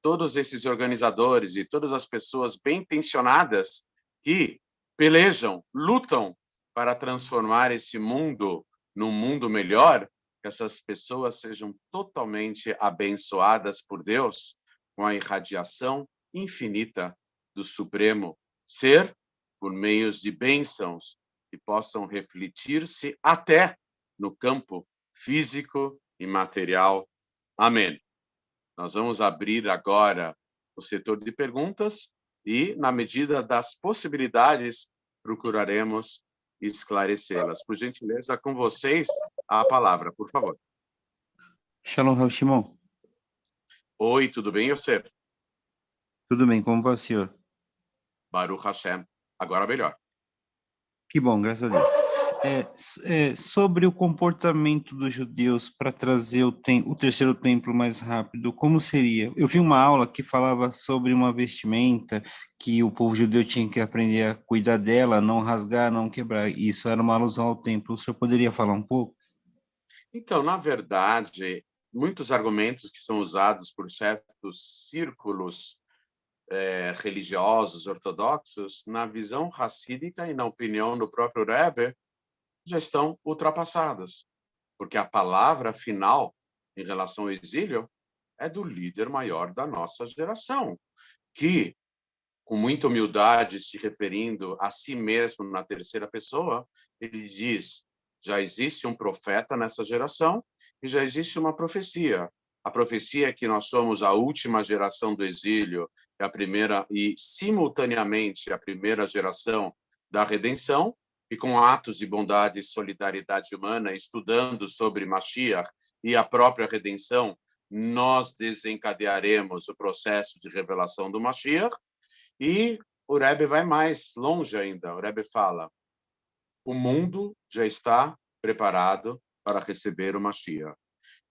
[SPEAKER 1] todos esses organizadores e todas as pessoas bem-intencionadas que pelejam, lutam para transformar esse mundo num mundo melhor, que essas pessoas sejam totalmente abençoadas por Deus com a irradiação infinita do Supremo Ser, por meios de bênçãos que possam refletir-se até no campo físico e material. Amém. Nós vamos abrir agora o setor de perguntas e, na medida das possibilidades, procuraremos esclarecê-las. Por gentileza, com vocês, a palavra, por favor.
[SPEAKER 2] Shalom, Rav Shimon.
[SPEAKER 1] Oi, tudo bem, você?
[SPEAKER 2] Tudo bem, como vai o senhor?
[SPEAKER 1] Baruch Hashem. Agora melhor.
[SPEAKER 2] Que bom, graças a Deus. Sobre o comportamento dos judeus para trazer o terceiro templo mais rápido, como seria? Eu vi uma aula que falava sobre uma vestimenta que o povo judeu tinha que aprender a cuidar dela, não rasgar, não quebrar. Isso era uma alusão ao templo. O senhor poderia falar um pouco?
[SPEAKER 1] Então, na verdade, muitos argumentos que são usados por certos círculos religiosos ortodoxos, na visão racídica e na opinião do próprio Rebbe, já estão ultrapassadas, porque a palavra final em relação ao exílio é do líder maior da nossa geração, que, com muita humildade, se referindo a si mesmo na terceira pessoa, ele diz: já existe um profeta nessa geração e já existe uma profecia. A profecia é que nós somos a última geração do exílio, a primeira e simultaneamente a primeira geração da redenção, e com atos de bondade e solidariedade humana, estudando sobre Mashiach e a própria redenção, nós desencadearemos o processo de revelação do Mashiach. E o Rebbe vai mais longe ainda. O Rebbe fala, o mundo já está preparado para receber o Mashiach.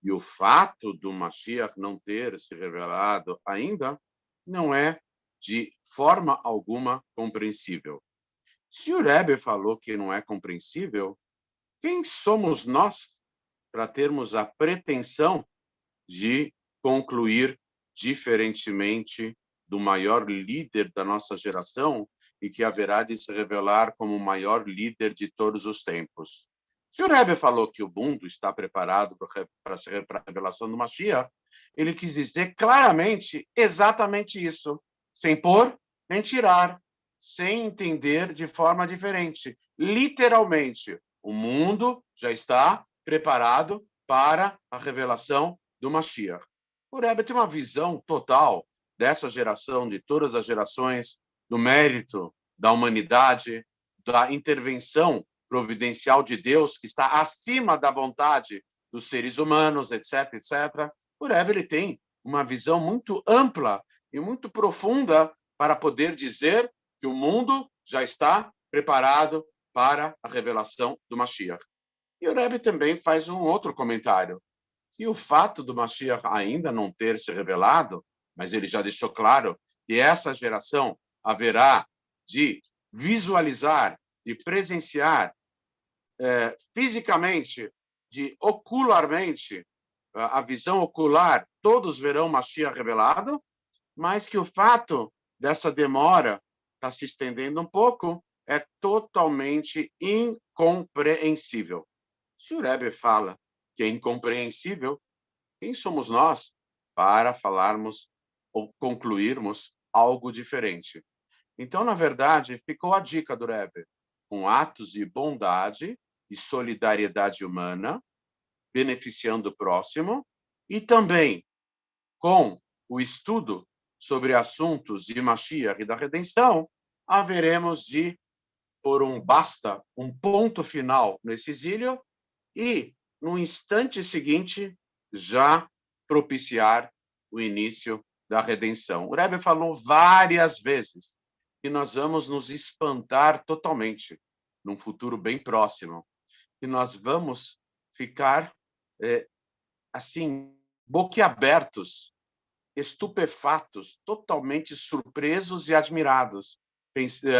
[SPEAKER 1] E o fato do Mashiach não ter se revelado ainda não é de forma alguma compreensível. Se o Rebbe falou que não é compreensível, quem somos nós para termos a pretensão de concluir diferentemente do maior líder da nossa geração e que haverá de se revelar como o maior líder de todos os tempos? Se o Rebbe falou que o mundo está preparado para a revelação do Mashiach, ele quis dizer claramente exatamente isso, sem pôr nem tirar, sem entender de forma diferente. Literalmente, o mundo já está preparado para a revelação do Mashiach. O Rebbe tem uma visão total dessa geração, de todas as gerações, do mérito da humanidade, da intervenção providencial de Deus, que está acima da vontade dos seres humanos, etc., etc. O Rebbe ele tem uma visão muito ampla e muito profunda para poder dizer que o mundo já está preparado para a revelação do Mashiach. E o Rebbe também faz um outro comentário, que o fato do Mashiach ainda não ter se revelado, mas ele já deixou claro que essa geração haverá de visualizar, de presenciar fisicamente, de ocularmente, a visão ocular, todos verão Mashiach revelado, mas que o fato dessa demora está se estendendo um pouco, é totalmente incompreensível. Se o Rebbe fala que é incompreensível, quem somos nós para falarmos ou concluirmos algo diferente? Então, na verdade, ficou a dica do Rebbe, com atos de bondade e solidariedade humana, beneficiando o próximo, e também com o estudo sobre assuntos de Mashiach e da redenção, haveremos de pôr um basta, um ponto final nesse exílio e, no instante seguinte, já propiciar o início da redenção. O Rebbe falou várias vezes que nós vamos nos espantar totalmente num futuro bem próximo, que nós vamos ficar assim, boquiabertos, estupefatos, totalmente surpresos e admirados,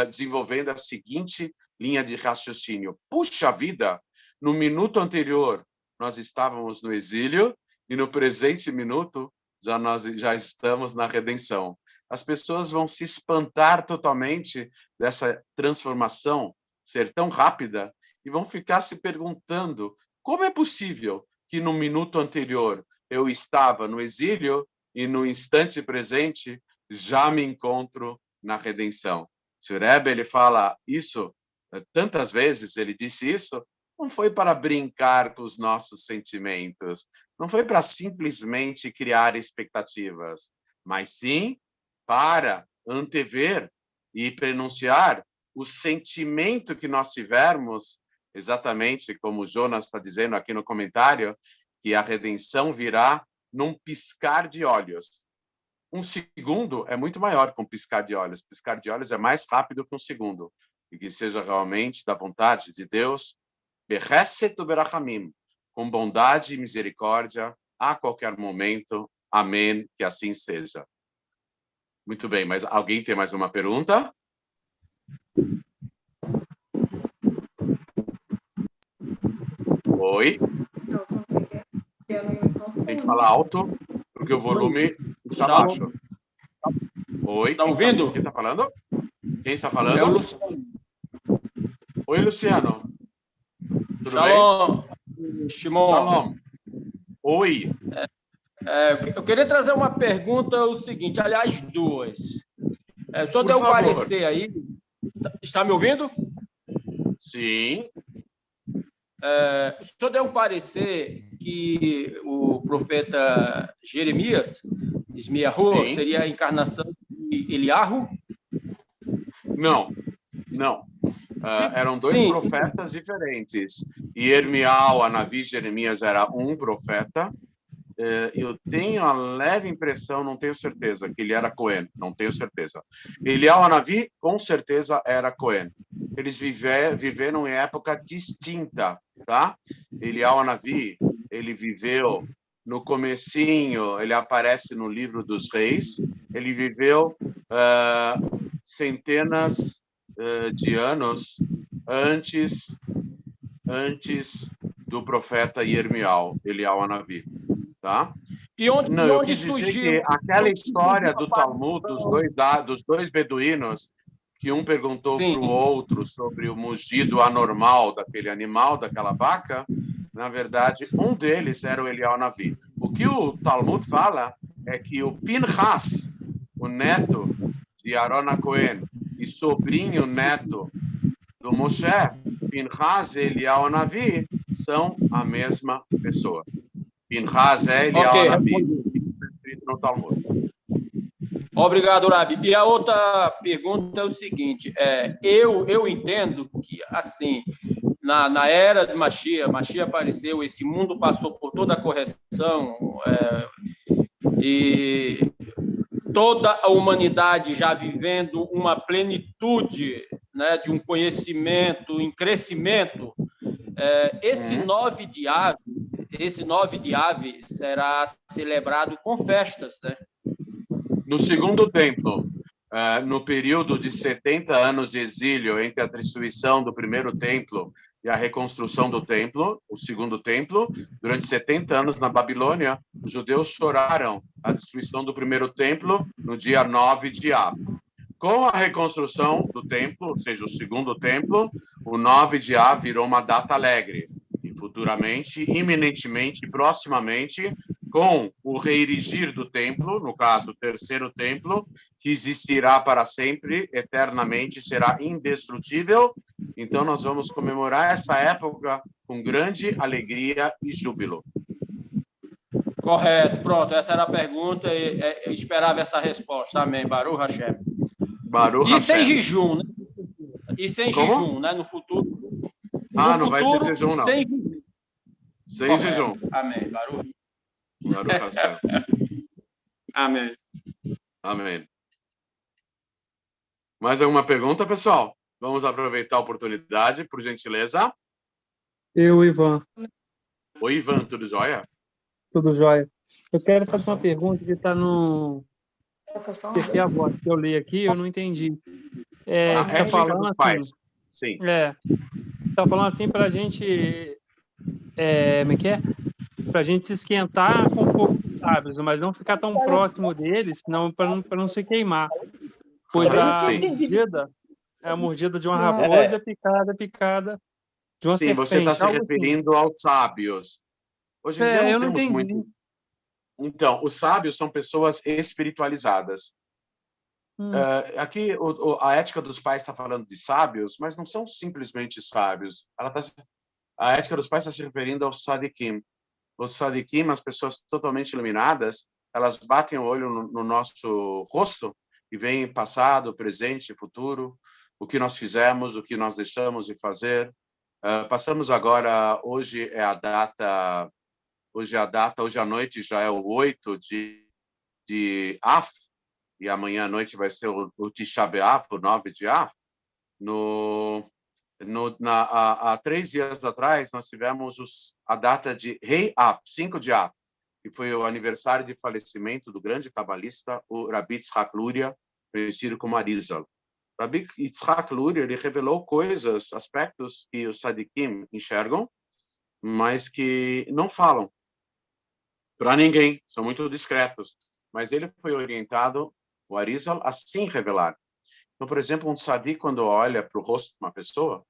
[SPEAKER 1] desenvolvendo a seguinte linha de raciocínio. Puxa vida, no minuto anterior nós estávamos no exílio e no presente minuto nós já estamos na redenção. As pessoas vão se espantar totalmente dessa transformação ser tão rápida e vão ficar se perguntando como é possível que no minuto anterior eu estava no exílio e no instante presente já me encontro na redenção. Se o Rebbe ele fala isso tantas vezes, ele disse isso, não foi para brincar com os nossos sentimentos, não foi para simplesmente criar expectativas, mas sim para antever e pronunciar o sentimento que nós tivermos, exatamente como o Jonas está dizendo aqui no comentário, que a redenção virá num piscar de olhos. Um segundo é muito maior que um piscar de olhos. Piscar de olhos é mais rápido que um segundo. E que seja realmente da vontade de Deus, Behesed uberachamim, com bondade e misericórdia, a qualquer momento. Amém, que assim seja. Muito bem, mas alguém tem mais uma pergunta? Oi? Tem que falar alto, porque o volume está baixo. Oi?
[SPEAKER 3] Está ouvindo?
[SPEAKER 1] Quem está falando? Quem está falando?
[SPEAKER 3] É o Luciano.
[SPEAKER 1] Oi, Luciano. Tudo
[SPEAKER 3] Shalom,
[SPEAKER 1] bem?
[SPEAKER 3] Shimon.
[SPEAKER 1] Shalom. Oi.
[SPEAKER 3] Eu queria trazer uma pergunta, o seguinte, aliás, duas. O senhor deu um parecer aí. Está me ouvindo?
[SPEAKER 1] Sim.
[SPEAKER 3] O senhor deu um parecer que o profeta Jeremias, Ismiahu, seria a encarnação de Eliarro?
[SPEAKER 1] Não. Eram dois profetas diferentes. E Irmial, a Navi Jeremias, era um profeta, eu tenho a leve impressão, não tenho certeza, que ele era Cohen, não tenho certeza. Eliyahu Hanavi, com certeza, era Cohen. Eles viveram em época distinta, tá? Eliyahu Hanavi, ele viveu no comecinho, ele aparece no livro dos reis, ele viveu centenas de anos antes do profeta Eliyahu Hanavi, tá?
[SPEAKER 3] E onde,
[SPEAKER 1] não,
[SPEAKER 3] e
[SPEAKER 1] eu
[SPEAKER 3] onde
[SPEAKER 1] quis dizer
[SPEAKER 3] surgiu?
[SPEAKER 1] que aquela história do Talmud dos dois beduínos, que um perguntou para o outro sobre o mugido anormal daquele animal, daquela vaca, na verdade, um deles era o Eliyahu Hanavi. O que o Talmud fala é que o Pinchas, o neto de Aaron Cohen e sobrinho neto do Moshe, Pinchas e Eliyahu Hanavi são a mesma pessoa. Pinchas é Eliyahu Hanavi, escrito no Talmud.
[SPEAKER 3] Obrigado, Rabi. E a outra pergunta é o seguinte: eu entendo que, assim, na era de Mashiach apareceu, esse mundo passou por toda a correção, e toda a humanidade já vivendo uma plenitude, né, de um conhecimento em crescimento. Esse 9 de Ave será celebrado com festas, né?
[SPEAKER 1] No segundo templo, no período de 70 anos de exílio entre a destruição do primeiro templo e a reconstrução do templo, o segundo templo, durante 70 anos na Babilônia, os judeus choraram a destruição do primeiro templo no dia 9 de Av. Com a reconstrução do templo, ou seja, o segundo templo, o 9 de Av virou uma data alegre. E futuramente, iminentemente, proximamente, com o reerigir do templo, no caso, o terceiro templo, que existirá para sempre, eternamente, será indestrutível. Então, nós vamos comemorar essa época com grande alegria e júbilo.
[SPEAKER 3] Correto, pronto, essa era a pergunta e eu esperava essa resposta. Amém, Baruch Hashem.
[SPEAKER 1] Baruch
[SPEAKER 3] e
[SPEAKER 1] Hashem.
[SPEAKER 3] Sem jejum, né? E sem
[SPEAKER 1] Como?
[SPEAKER 3] jejum, né? No futuro.
[SPEAKER 1] Não vai ter jejum, não.
[SPEAKER 3] Sem jejum.
[SPEAKER 1] Sem jejum.
[SPEAKER 3] Amém, Baruch.
[SPEAKER 1] Baruch Hashem.
[SPEAKER 3] Amém.
[SPEAKER 1] Amém. Mais alguma pergunta, pessoal? Vamos aproveitar a oportunidade, por gentileza.
[SPEAKER 4] Eu, Ivan.
[SPEAKER 1] Oi, Ivan, tudo jóia?
[SPEAKER 4] Tudo jóia. Eu quero fazer uma pergunta que está no Porque a voz que eu li aqui, eu não entendi.
[SPEAKER 1] Ética
[SPEAKER 4] falando
[SPEAKER 1] dos
[SPEAKER 4] assim,
[SPEAKER 1] pais. Sim.
[SPEAKER 4] Está falando assim para a gente, como é que é? Para a gente se esquentar com o fogo dos sábios, mas não ficar tão próximo deles, para não se queimar. Pois a mordida de uma raposa é picada de uma serpente.
[SPEAKER 1] Sim, você está se referindo aos sábios. Hoje em dia não temos muito. Então, os sábios são pessoas espiritualizadas. Aqui, a ética dos pais está falando de sábios, mas não são simplesmente sábios. A ética dos pais está se referindo aos sadikim. Os sadikim, as pessoas totalmente iluminadas, elas batem o olho no nosso rosto e veem passado, presente, futuro, o que nós fizemos, o que nós deixamos de fazer. Passamos agora, hoje à noite já é o 8 de Af, e amanhã à noite vai ser o Tisha B'Av, o 9 de Av. Há 3 dias atrás, nós tivemos a data de Rei Av, 5 de Av, que foi o aniversário de falecimento do grande cabalista, o Rabbi Yitzhak Luria, conhecido como Arizal. Rabbi Yitzhak Luria, ele revelou aspectos que os sadikim enxergam, mas que não falam para ninguém, são muito discretos. Mas ele foi orientado, o Arizal, a sim revelar. Então, por exemplo, um sadik, quando olha para o rosto de uma pessoa,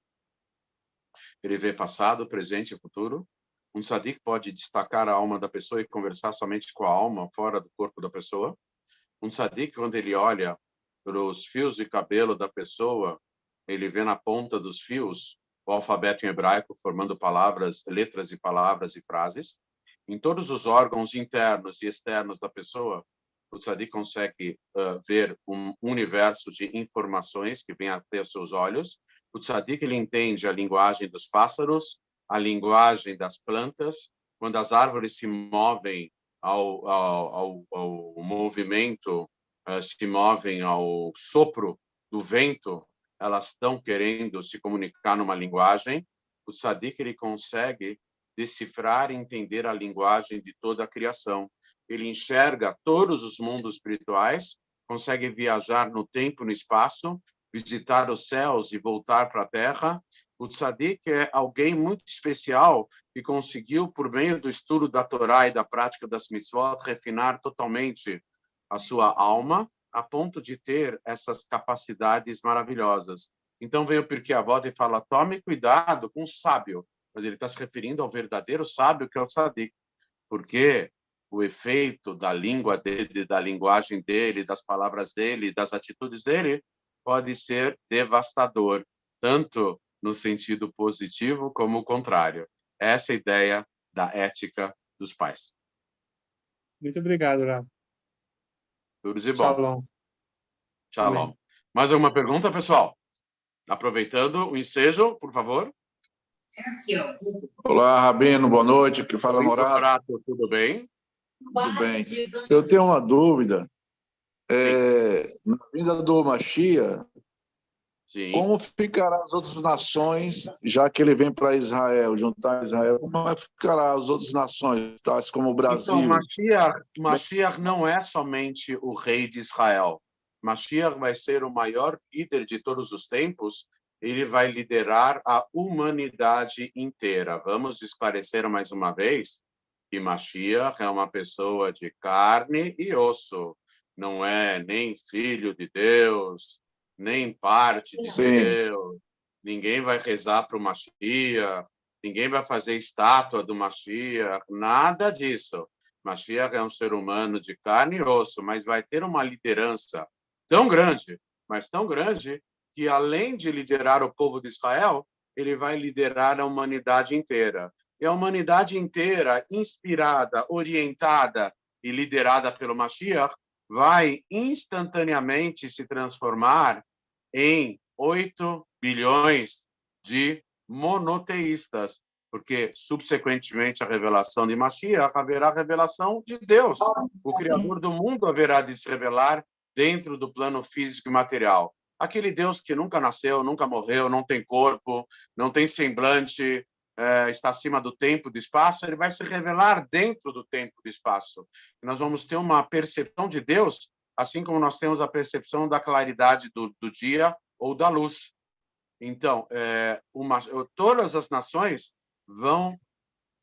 [SPEAKER 1] ele vê passado, presente e futuro. Um sadik pode destacar a alma da pessoa e conversar somente com a alma, fora do corpo da pessoa. Um sadik, quando ele olha para os fios de cabelo da pessoa, ele vê na ponta dos fios o alfabeto em hebraico, formando letras e palavras e frases. Em todos os órgãos internos e externos da pessoa, o tzadik consegue ver um universo de informações que vem até seus olhos. O tzadik, ele entende a linguagem dos pássaros, a linguagem das plantas. Quando as árvores se movem ao movimento, se movem ao sopro do vento, elas estão querendo se comunicar numa linguagem. O tzadik, ele consegue decifrar e entender a linguagem de toda a criação. Ele enxerga todos os mundos espirituais, consegue viajar no tempo e no espaço, visitar os céus e voltar para a Terra. O tzadik é alguém muito especial que conseguiu, por meio do estudo da Torá e da prática das mitzvot, refinar totalmente a sua alma, a ponto de ter essas capacidades maravilhosas. Então vem o Pirkei Avot e fala: tome cuidado com o sábio, mas ele está se referindo ao verdadeiro sábio, que é o tzadik, porque o efeito da língua dele, da linguagem dele, das palavras dele, das atitudes dele, pode ser devastador, tanto no sentido positivo como o contrário. Essa é a ideia da ética dos pais.
[SPEAKER 4] Muito obrigado, Rabi.
[SPEAKER 1] Tudo de bom.
[SPEAKER 4] Shalom.
[SPEAKER 1] Shalom.
[SPEAKER 4] Amém.
[SPEAKER 1] Mais alguma pergunta, pessoal? Aproveitando o ensejo, por favor.
[SPEAKER 5] Olá, Rabino, boa noite. Que fala
[SPEAKER 1] Norato, tudo bem?
[SPEAKER 5] Tudo bem. Eu tenho uma dúvida. Na vinda do Mashiach,
[SPEAKER 1] Sim.
[SPEAKER 5] como ficarão as outras nações, já que ele vem para Israel, juntar Israel, como ficarão as outras nações, tais como o Brasil?
[SPEAKER 1] Então, Mashiach não é somente o rei de Israel. Mashiach vai ser o maior líder de todos os tempos. Ele vai liderar a humanidade inteira. Vamos esclarecer mais uma vez que Mashiach é uma pessoa de carne e osso. Não é nem filho de Deus, nem parte de Deus. Ninguém vai rezar para o Mashiach, ninguém vai fazer estátua do Mashiach, nada disso. Mashiach é um ser humano de carne e osso, mas vai ter uma liderança tão grande, mas tão grande, que além de liderar o povo de Israel, ele vai liderar a humanidade inteira. E a humanidade inteira, inspirada, orientada e liderada pelo Mashiach, vai instantaneamente se transformar em 8 bilhões de monoteístas, porque, subsequentemente à revelação de Mashiach, haverá a revelação de Deus. O Criador do mundo haverá de se revelar dentro do plano físico e material. Aquele Deus que nunca nasceu, nunca morreu, não tem corpo, não tem semblante, está acima do tempo e do espaço, ele vai se revelar dentro do tempo e do espaço. E nós vamos ter uma percepção de Deus, assim como nós temos a percepção da claridade do dia ou da luz. Então, todas as nações vão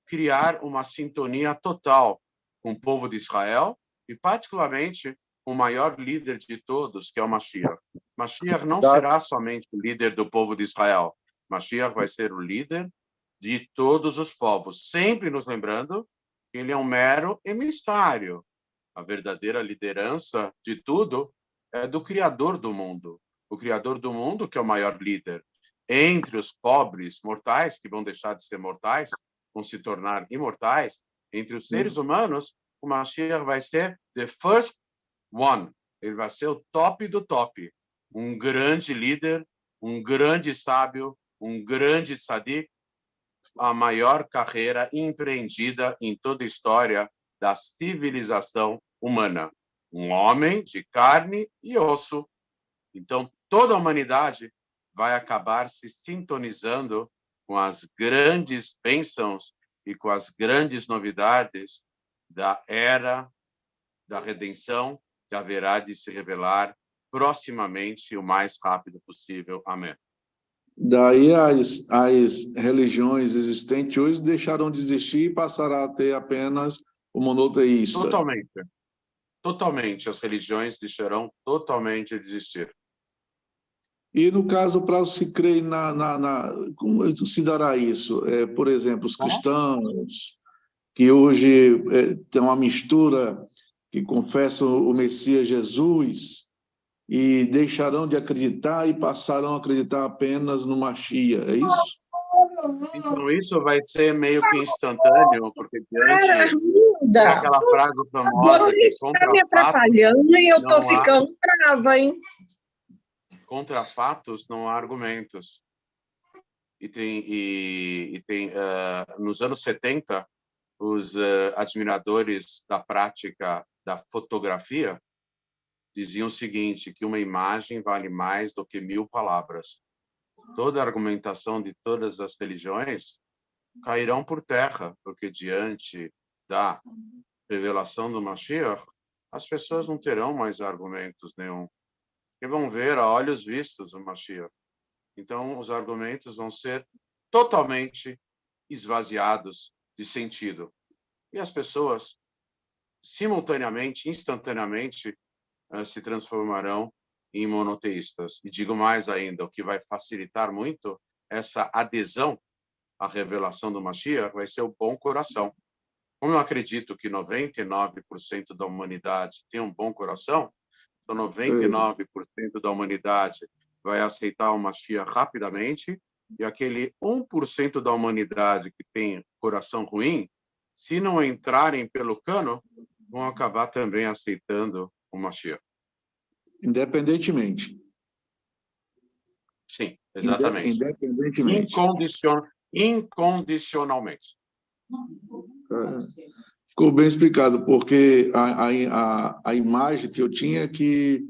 [SPEAKER 1] criar uma sintonia total com o povo de Israel e, particularmente, o maior líder de todos, que é o Mashiach. Mashiach não será somente o líder do povo de Israel. Mashiach vai ser o líder de todos os povos, sempre nos lembrando que ele é um mero emissário. A verdadeira liderança de tudo é do Criador do mundo. O Criador do mundo, que é o maior líder. Entre os pobres mortais, que vão deixar de ser mortais, vão se tornar imortais, entre os seres humanos, o Mashiach vai ser the first one. Ele vai ser o top do top. Um grande líder, um grande sábio, um grande tzadik, a maior carreira empreendida em toda a história da civilização humana. Um homem de carne e osso. Então, toda a humanidade vai acabar se sintonizando com as grandes bênçãos e com as grandes novidades da era da redenção, que haverá de se revelar proximamente, o mais rápido possível. Amém.
[SPEAKER 5] Daí as religiões existentes hoje deixaram de existir e passarão a ter apenas o monoteísta.
[SPEAKER 1] Totalmente. Totalmente. As religiões deixarão totalmente de existir.
[SPEAKER 5] E no caso, para se crer como se dará isso? Por exemplo, os cristãos, que hoje tem uma mistura, que confessam o Messias Jesus, e deixarão de acreditar e passarão a acreditar apenas no Mashiach, é isso?
[SPEAKER 1] Então, isso vai ser meio que instantâneo, porque diante daquela frase famosa que
[SPEAKER 6] está me atrapalhando e eu estou ficando brava, hein?
[SPEAKER 1] Contra fatos não há argumentos. E tem nos anos 70, os admiradores da prática da fotografia diziam o seguinte, que uma imagem vale mais do que 1000 palavras. Toda a argumentação de todas as religiões cairão por terra, porque diante da revelação do Mashiach, as pessoas não terão mais argumentos nenhum. E vão ver a olhos vistos o Mashiach. Então, os argumentos vão ser totalmente esvaziados de sentido. E as pessoas, simultaneamente, instantaneamente, se transformarão em monoteístas. E digo mais ainda, o que vai facilitar muito essa adesão à revelação do Mashiach vai ser o bom coração. Como eu acredito que 99% da humanidade tem um bom coração, então 99% da humanidade vai aceitar o Mashiach rapidamente, e aquele 1% da humanidade que tem coração ruim, se não entrarem pelo cano, vão acabar também aceitando o Mashiach.
[SPEAKER 5] Independentemente.
[SPEAKER 1] Sim, exatamente.
[SPEAKER 5] Independentemente.
[SPEAKER 1] Incondicionalmente.
[SPEAKER 5] Ficou bem explicado, porque a imagem que eu tinha é que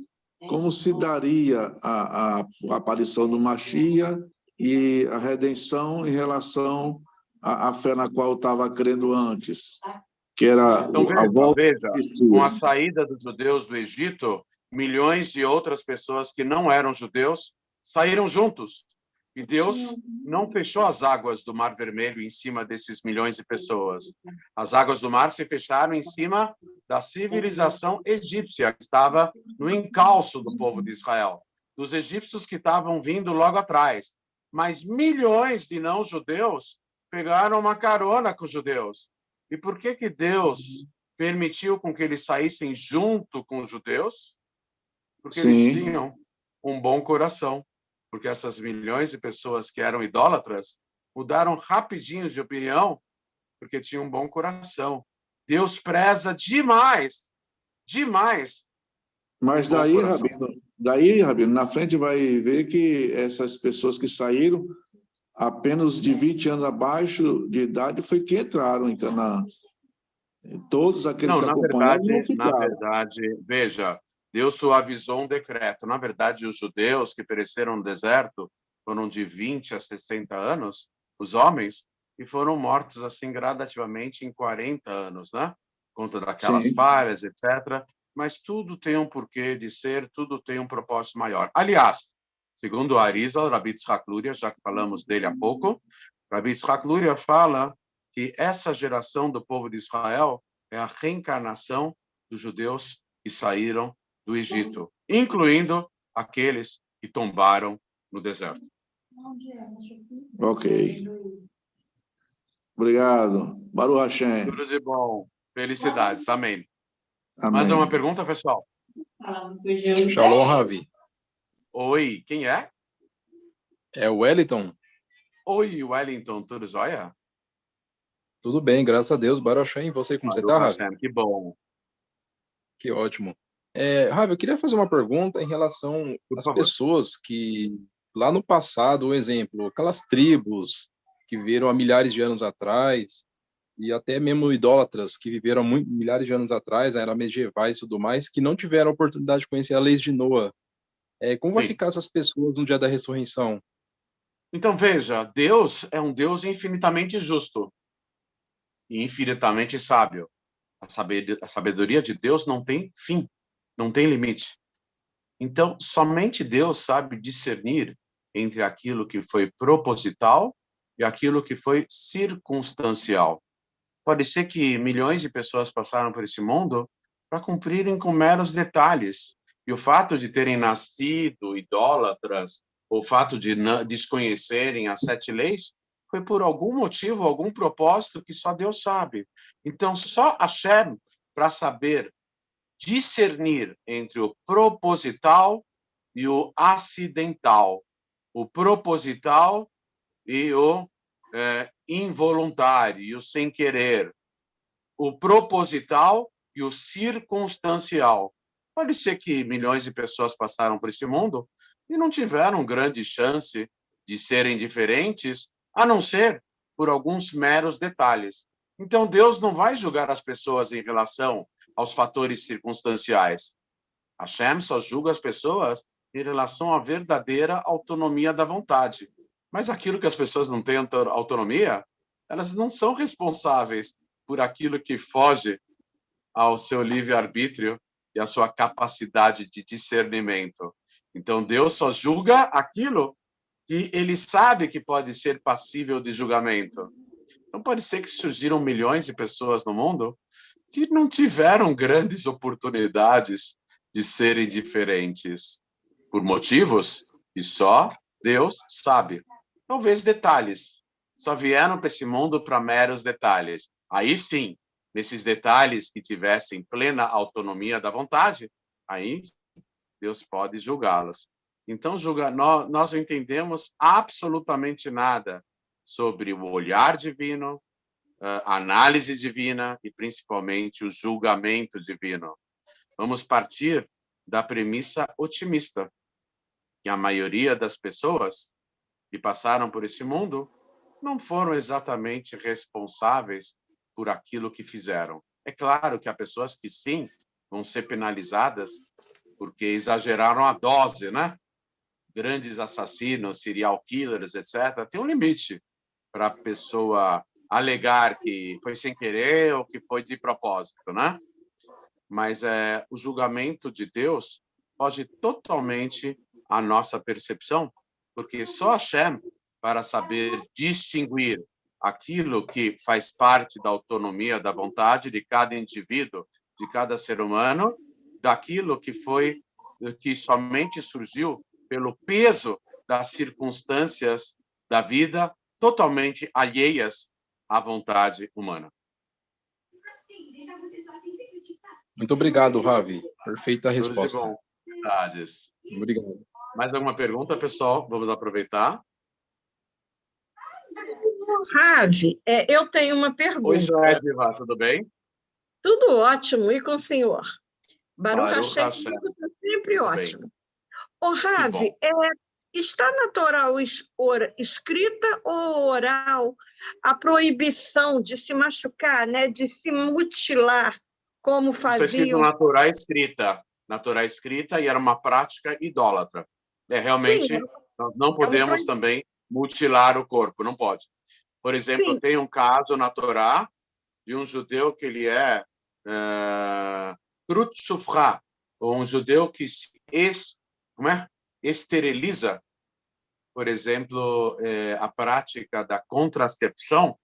[SPEAKER 5] como se daria a aparição do Mashiach e a redenção em relação à fé na qual eu estava crendo antes, que era
[SPEAKER 1] então,
[SPEAKER 5] a volta
[SPEAKER 1] veja, com a saída dos judeus do Egito, milhões de outras pessoas que não eram judeus saíram juntos. E Deus não fechou as águas do Mar Vermelho em cima desses milhões de pessoas. As águas do mar se fecharam em cima da civilização egípcia, que estava no encalço do povo de Israel, dos egípcios que estavam vindo logo atrás. Mas milhões de não-judeus pegaram uma carona com os judeus. E por que Deus permitiu com que eles saíssem junto com os judeus? Porque eles tinham um bom coração. Porque essas milhões de pessoas que eram idólatras mudaram rapidinho de opinião porque tinham um bom coração. Deus preza demais, demais.
[SPEAKER 5] Mas daí, Rabino, na frente vai ver que essas pessoas que saíram, apenas de 20 anos abaixo de idade, foi que entraram em Canaã. Todos aqueles que acompanharam não ficaram.
[SPEAKER 1] Na verdade, veja, Deus suavizou um decreto. Na verdade, os judeus que pereceram no deserto foram de 20 a 60 anos, os homens, e foram mortos assim gradativamente em 40 anos, né? Por conta daquelas falhas, etc. Mas tudo tem um porquê de ser, tudo tem um propósito maior. Aliás, segundo Arizal, Rabi Tzchak Luria, já que falamos dele há pouco, Rabi Tzchak Luria fala que essa geração do povo de Israel é a reencarnação dos judeus que saíram do Egito, incluindo aqueles que tombaram no deserto.
[SPEAKER 5] Ok. Obrigado. Baruch Hashem.
[SPEAKER 1] Tudo de bom. Felicidades. Amém.
[SPEAKER 5] Amém.
[SPEAKER 1] Mais uma pergunta, pessoal?
[SPEAKER 7] Shalom, Ravi.
[SPEAKER 1] Oi, quem é?
[SPEAKER 7] É o Wellington.
[SPEAKER 1] Oi, Wellington. Tudo jóia?
[SPEAKER 7] Tudo bem, graças a Deus. Baruch Hashem. E você, como você está, Ravi?
[SPEAKER 1] Que bom.
[SPEAKER 7] Que ótimo. Ravi, eu queria fazer uma pergunta em relação às pessoas que, lá no passado, um exemplo, aquelas tribos que viveram há milhares de anos atrás, e até mesmo idólatras que viveram milhares de anos atrás, eram medievais e tudo mais, que não tiveram a oportunidade de conhecer a lei de Noa. Como vai ficar essas pessoas no dia da ressurreição?
[SPEAKER 1] Então, veja, Deus é um Deus infinitamente justo e infinitamente sábio. A sabedoria de Deus não tem fim, não tem limite. Então, somente Deus sabe discernir entre aquilo que foi proposital e aquilo que foi circunstancial. Pode ser que milhões de pessoas passaram por esse mundo para cumprirem com meros detalhes. E o fato de terem nascido idólatras, o fato de desconhecerem as 7 leis, foi por algum motivo, algum propósito que só Deus sabe. Então, só Hashem, para saber discernir entre o proposital e o acidental, o proposital e o involuntário, e o sem querer, o proposital e o circunstancial. Pode ser que milhões de pessoas passaram por esse mundo e não tiveram grande chance de serem diferentes, a não ser por alguns meros detalhes. Então, Deus não vai julgar as pessoas em relação aos fatores circunstanciais. Hashem só julga as pessoas em relação à verdadeira autonomia da vontade. Mas aquilo que as pessoas não têm autonomia, elas não são responsáveis por aquilo que foge ao seu livre-arbítrio e à sua capacidade de discernimento. Então, Deus só julga aquilo que ele sabe que pode ser passível de julgamento. Então, pode ser que surgiram milhões de pessoas no mundo que não tiveram grandes oportunidades de serem diferentes, por motivos que só Deus sabe. Talvez detalhes. Só vieram para esse mundo para meros detalhes. Aí sim, nesses detalhes que tivessem plena autonomia da vontade, aí Deus pode julgá-los. Então, nós não entendemos absolutamente nada sobre o olhar divino, a análise divina e, principalmente, o julgamento divino. Vamos partir da premissa otimista, que a maioria das pessoas que passaram por esse mundo não foram exatamente responsáveis por aquilo que fizeram. É claro que há pessoas que, sim, vão ser penalizadas porque exageraram a dose, né? Grandes assassinos, serial killers, etc. Tem um limite para a pessoa alegar que foi sem querer ou que foi de propósito, né? Mas o julgamento de Deus foge totalmente à nossa percepção, porque só Hashem, para saber distinguir aquilo que faz parte da autonomia da vontade de cada indivíduo, de cada ser humano, daquilo que somente surgiu pelo peso das circunstâncias da vida totalmente alheias à vontade humana.
[SPEAKER 7] Muito obrigado, Ravi. Perfeita resposta.
[SPEAKER 1] Obrigado. Mais alguma pergunta, pessoal? Vamos aproveitar.
[SPEAKER 6] Ravi, eu tenho uma pergunta.
[SPEAKER 1] Oi, Joediva, tudo bem?
[SPEAKER 6] Tudo ótimo, e com o senhor? Baruch
[SPEAKER 1] Baruch
[SPEAKER 6] Hashem,
[SPEAKER 1] Hashem.
[SPEAKER 6] tudo está sempre
[SPEAKER 1] Tudo
[SPEAKER 6] ótimo. Ô, Ravi, está na Torá escrita ou oral a proibição de se machucar, né, de se mutilar, como faziam?
[SPEAKER 1] Isso é escrito na Torá escrita, e era uma prática idólatra. Realmente,
[SPEAKER 6] Sim,
[SPEAKER 1] nós não podemos também mutilar o corpo, não pode. Por exemplo,
[SPEAKER 6] sim,
[SPEAKER 1] tem um caso na Torá de um judeu que ele é Krut Shufra, ou um judeu que se esteriliza. Por exemplo, a prática da contracepção,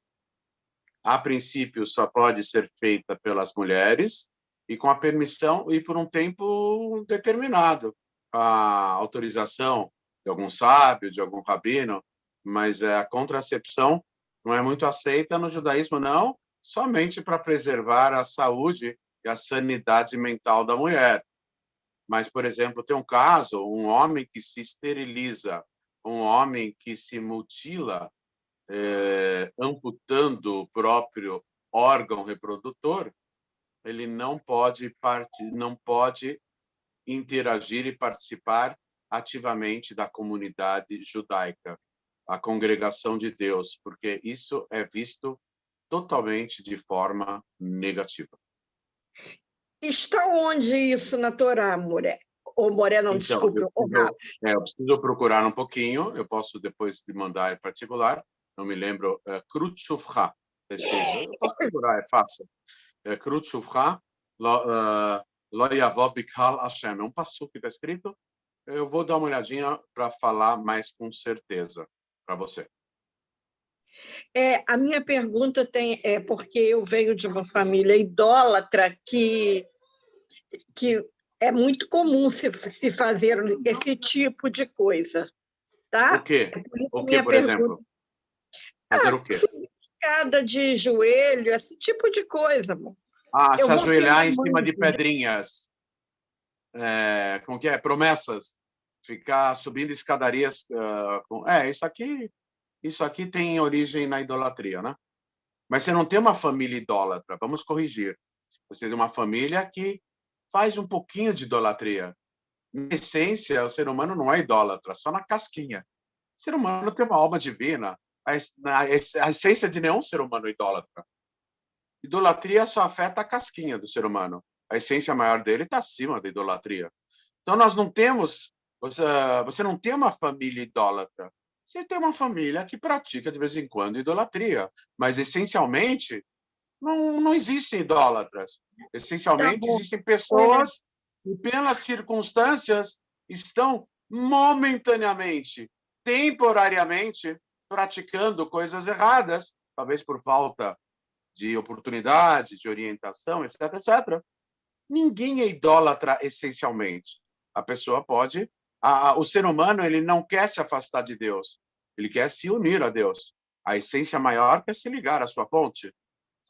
[SPEAKER 1] a princípio, só pode ser feita pelas mulheres e com a permissão e por um tempo determinado, a autorização de algum sábio, de algum rabino, mas a contracepção não é muito aceita no judaísmo, não, somente para preservar a saúde e a sanidade mental da mulher. Mas, por exemplo, tem um caso, um homem que se esteriliza, um homem que se mutila, amputando o próprio órgão reprodutor, ele não pode interagir e participar ativamente da comunidade judaica, a congregação de Deus, porque isso é visto totalmente de forma negativa.
[SPEAKER 6] Está onde isso na Torá, Moré? Ou Moré, não,
[SPEAKER 1] Então,
[SPEAKER 6] desculpe.
[SPEAKER 1] eu preciso procurar um pouquinho, eu posso depois te mandar em particular, não me lembro, Krut Shufra, está escrito. Eu posso procurar, é fácil. Krut Shufra, Lo Yavo Bikal Hashem, é um passuco que está escrito. Eu vou dar uma olhadinha para falar mais com certeza para você.
[SPEAKER 6] A minha pergunta porque eu venho de uma família idólatra que é muito comum se fazer esse tipo de coisa, tá?
[SPEAKER 1] O quê? O que, por exemplo? Fazer o quê?
[SPEAKER 6] Escada de joelho, esse tipo de coisa, amor.
[SPEAKER 1] Se ajoelhar em cima de pedrinhas. Como que é? Promessas. Ficar subindo escadarias. Isso aqui tem origem na idolatria, né? Mas você não tem uma família idólatra. Vamos corrigir. Você tem uma família que faz um pouquinho de idolatria. Na essência, o ser humano não é idólatra, só na casquinha. O ser humano tem uma alma divina. A essência de nenhum ser humano é idólatra. Idolatria só afeta a casquinha do ser humano. A essência maior dele está acima da idolatria. Então, nós não temos... Você não tem uma família idólatra. Você tem uma família que pratica, de vez em quando, idolatria. Mas, essencialmente, não existem idólatras. Essencialmente, existem pessoas que, pelas circunstâncias, estão momentaneamente, temporariamente, praticando coisas erradas, talvez por falta de oportunidade, de orientação, etc., etc. Ninguém é idólatra essencialmente. A pessoa pode... O ser humano, ele não quer se afastar de Deus. Ele quer se unir a Deus. A essência maior quer se ligar à sua fonte.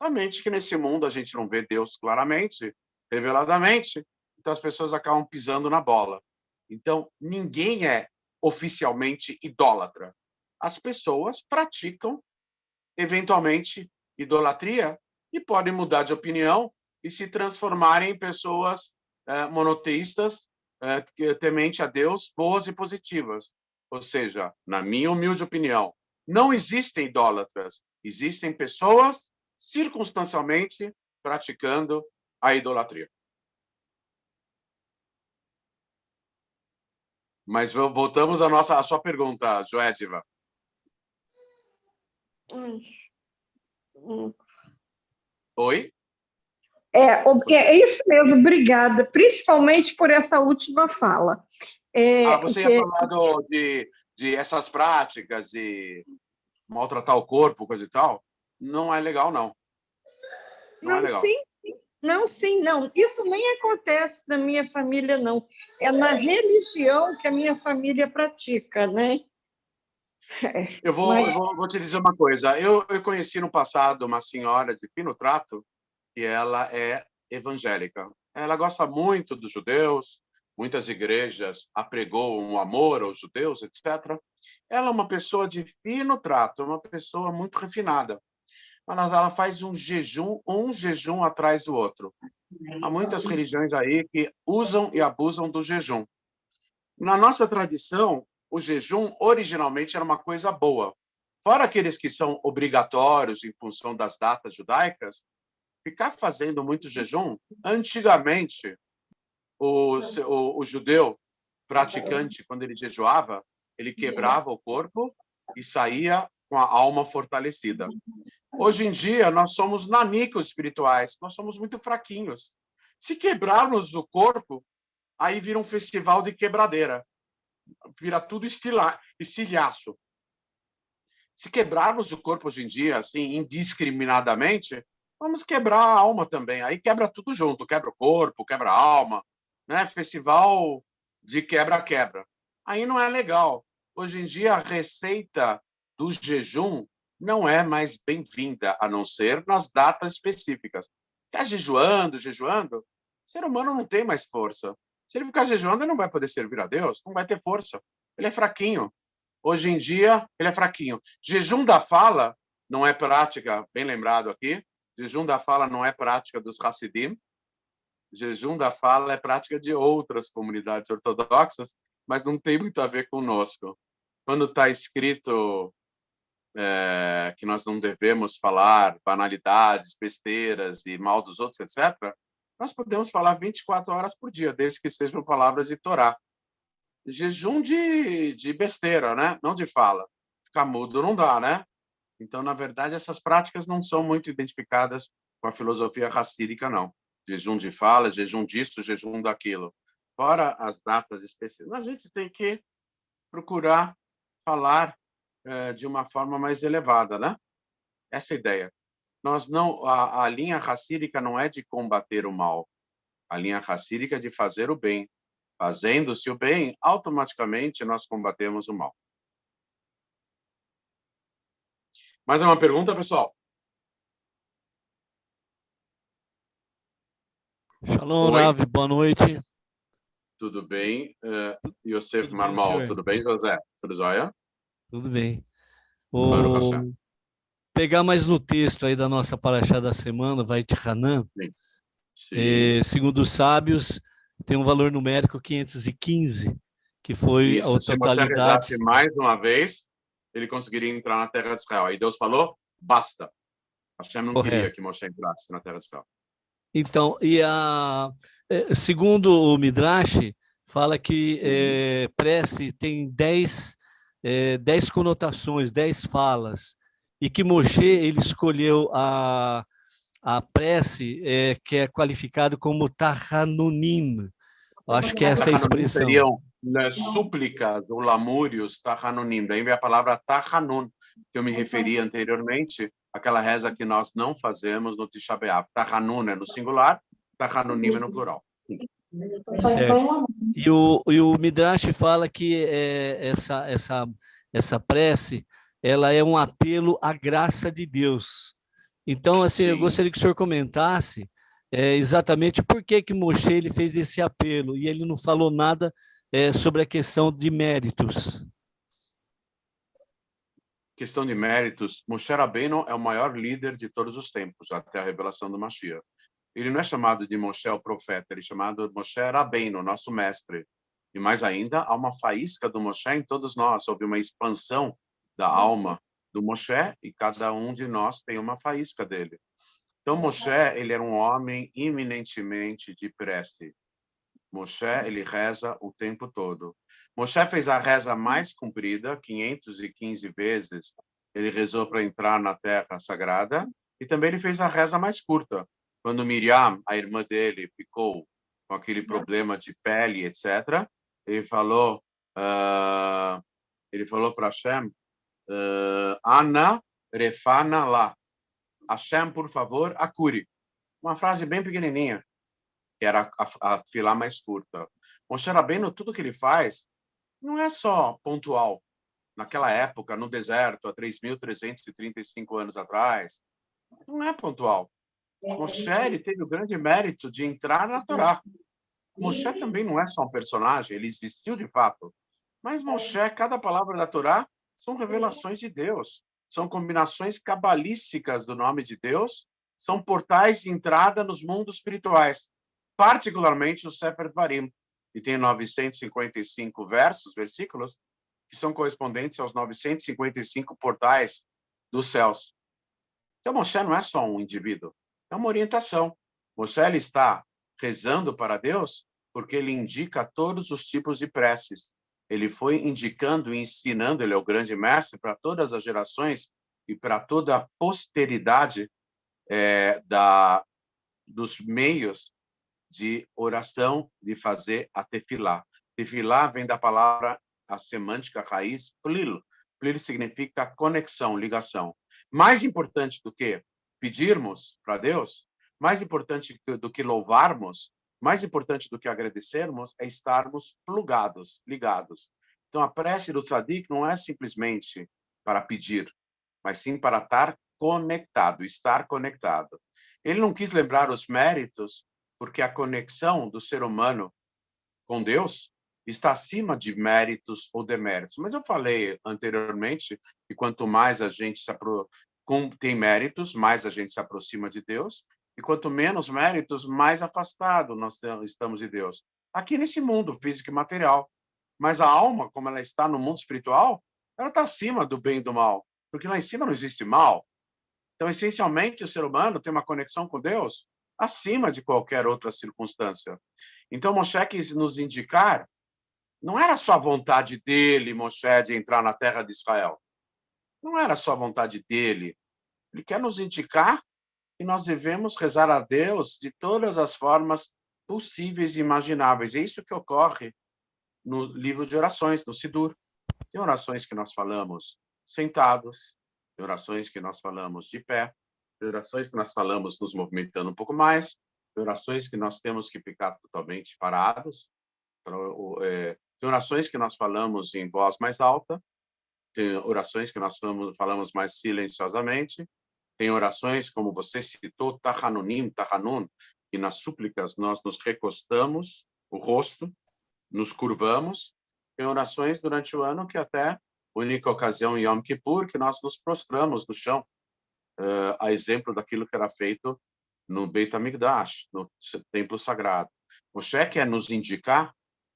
[SPEAKER 1] Somente que nesse mundo a gente não vê Deus claramente, reveladamente, então as pessoas acabam pisando na bola. Então, ninguém é oficialmente idólatra. As pessoas praticam, eventualmente, idolatria e podem mudar de opinião e se transformarem em pessoas monoteístas, temente a Deus, boas e positivas. Ou seja, na minha humilde opinião, não existem idólatras, existem pessoas circunstancialmente praticando a idolatria. Mas voltamos à sua pergunta, Joediva. Oi?
[SPEAKER 6] É isso mesmo, obrigada, principalmente por essa última fala.
[SPEAKER 1] Você ia falar de essas práticas e maltratar o corpo, coisa e tal? Não é legal, não. Não é legal.
[SPEAKER 6] Não. Isso nem acontece na minha família, não. É na religião que a minha família pratica, né?
[SPEAKER 1] Eu vou te dizer uma coisa. Eu conheci no passado uma senhora de fino trato e ela é evangélica. Ela gosta muito dos judeus, muitas igrejas apregoam um amor aos judeus, etc. Ela é uma pessoa de fino trato, uma pessoa muito refinada. Mas ela faz um jejum atrás do outro. Há muitas religiões aí que usam e abusam do jejum. Na nossa tradição, o jejum originalmente era uma coisa boa. Fora aqueles que são obrigatórios em função das datas judaicas, ficar fazendo muito jejum, antigamente, o judeu praticante, quando ele jejuava, ele quebrava o corpo e saía com a alma fortalecida. Hoje em dia, nós somos nanicos espirituais, nós somos muito fraquinhos. Se quebrarmos o corpo, aí vira um festival de quebradeira. Vira tudo estilhaço. Se quebrarmos o corpo hoje em dia, assim, indiscriminadamente, vamos quebrar a alma também. Aí quebra tudo junto, quebra o corpo, quebra a alma, né? Festival de quebra-quebra. Aí não é legal. Hoje em dia, a receita do jejum não é mais bem-vinda, a não ser nas datas específicas. Ficar jejuando, o ser humano não tem mais força. Se ele ficar jejuando, ele não vai poder servir a Deus, não vai ter força. Ele é fraquinho. Hoje em dia, ele é fraquinho. Jejum da fala não é prática, bem lembrado aqui, jejum da fala não é prática dos Hassidim, jejum da fala é prática de outras comunidades ortodoxas, mas não tem muito a ver conosco. Quando está escrito que nós não devemos falar banalidades, besteiras e mal dos outros, etc., nós podemos falar 24 horas por dia, desde que sejam palavras de Torá. Jejum de besteira, né? Não de fala. Ficar mudo não dá, né? Então, na verdade, essas práticas não são muito identificadas com a filosofia racídica, não. Jejum de fala, jejum disso, jejum daquilo. Fora as datas específicas, a gente tem que procurar falar de uma forma mais elevada, né? Essa é a ideia. Nós não, a linha racídica não é de combater o mal. A linha racídica é de fazer o bem. Fazendo-se o bem, automaticamente nós combatemos o mal. Mais uma pergunta, pessoal?
[SPEAKER 8] Shalom, Rav, boa noite.
[SPEAKER 1] Tudo bem? Yosef Marmal, tudo bem, José? Tudo jóia?
[SPEAKER 8] Tudo bem. Pegar mais no texto aí da nossa paraxá da semana, Vayet Hanan. Segundo os sábios, tem um valor numérico 515, que foi a totalidade.
[SPEAKER 1] Se mais uma vez, ele conseguiria entrar na terra de Israel. Aí Deus falou, basta. Hashem não
[SPEAKER 8] Correto.
[SPEAKER 1] queria que Moshe entrasse na Terra de Israel.
[SPEAKER 8] Então, segundo o Midrash, fala que prece tem 10 conotações, 10 falas, e que Moshe ele escolheu a prece que é qualificado como Tahanunim. Acho que essa é a expressão.
[SPEAKER 1] Seriam súplicas ou lamúrios, Tahanunim. Daí vem a palavra Tahanun, que eu me referi anteriormente, aquela reza que nós não fazemos no Tisha B'Av. Tahanun é no singular, Tahanunim é no plural.
[SPEAKER 8] Certo. E o Midrash fala que essa prece ela é um apelo à graça de Deus. Então, assim, eu gostaria que o senhor comentasse exatamente por que Moshe ele fez esse apelo e ele não falou nada sobre a questão de méritos.
[SPEAKER 1] Questão de méritos, Moshe Rabbeinu é o maior líder de todos os tempos, até a revelação do Mashiach. Ele não é chamado de Moshe o profeta, ele é chamado de Moshe Rabbeinu, nosso mestre. E mais ainda, há uma faísca do Moshe em todos nós, houve uma expansão da alma do Moshe e cada um de nós tem uma faísca dele. Então, Moshe, ele era um homem eminentemente de prece. Moshe, ele reza o tempo todo. Moshe fez a reza mais comprida, 515 vezes. Ele rezou para entrar na Terra Sagrada. E também ele fez a reza mais curta. Quando Miriam, a irmã dele, ficou com aquele problema de pele, etc., ele falou para Hashem, Ana refana lá. Hashem, por favor, a cure. Uma frase bem pequenininha, que era a tefilá mais curta. Moshe Rabbeinu, tudo que ele faz, não é só pontual. Naquela época, no deserto, há 3.335 anos atrás, não é pontual. Moshe, ele teve o grande mérito de entrar na Torá. Moshe também não é só um personagem, ele existiu de fato. Mas Moshe, cada palavra da Torá são revelações de Deus, são combinações cabalísticas do nome de Deus, são portais de entrada nos mundos espirituais, particularmente o Sefer Dvarim, que tem 955 versículos, que são correspondentes aos 955 portais dos céus. Então, Moshe não é só um indivíduo, é uma orientação. Moshe ele está rezando para Deus porque ele indica todos os tipos de preces. Ele foi indicando e ensinando, ele é o grande mestre para todas as gerações e para toda a posteridade dos meios de oração, de fazer a tefilá. Tefilá vem da palavra, a semântica raiz, plil. Plil significa conexão, ligação. Mais importante do que pedirmos para Deus, mais importante do que louvarmos, mais importante do que agradecermos, é estarmos plugados, ligados. Então, a prece do tzadik não é simplesmente para pedir, mas sim para estar conectado, estar conectado. Ele não quis lembrar os méritos, porque a conexão do ser humano com Deus está acima de méritos ou deméritos. Mas eu falei anteriormente que quanto mais a gente tem méritos, mais a gente se aproxima de Deus, e quanto menos méritos, mais afastado nós estamos de Deus. Aqui nesse mundo físico e material. Mas a alma, como ela está no mundo espiritual, ela está acima do bem e do mal, porque lá em cima não existe mal. Então, essencialmente, o ser humano tem uma conexão com Deus acima de qualquer outra circunstância. Então, Moshe quis nos indicar, não era só a vontade dele, Moshe, de entrar na terra de Israel. Não era só a vontade dele. Ele quer nos indicar que nós devemos rezar a Deus de todas as formas possíveis e imagináveis. É isso que ocorre no livro de orações, no Sidur. Tem orações que nós falamos sentados, tem orações que nós falamos de pé, tem orações que nós falamos nos movimentando um pouco mais, tem orações que nós temos que ficar totalmente parados, tem orações que nós falamos em voz mais alta, tem orações que nós falamos mais silenciosamente, tem orações, como você citou, Tahanun, que nas súplicas nós nos recostamos o rosto, nos curvamos. Tem orações durante o ano que até, única ocasião em Yom Kippur, que nós nos prostramos no chão, a exemplo daquilo que era feito no Beit HaMikdash, no templo sagrado. Moshe quer nos indicar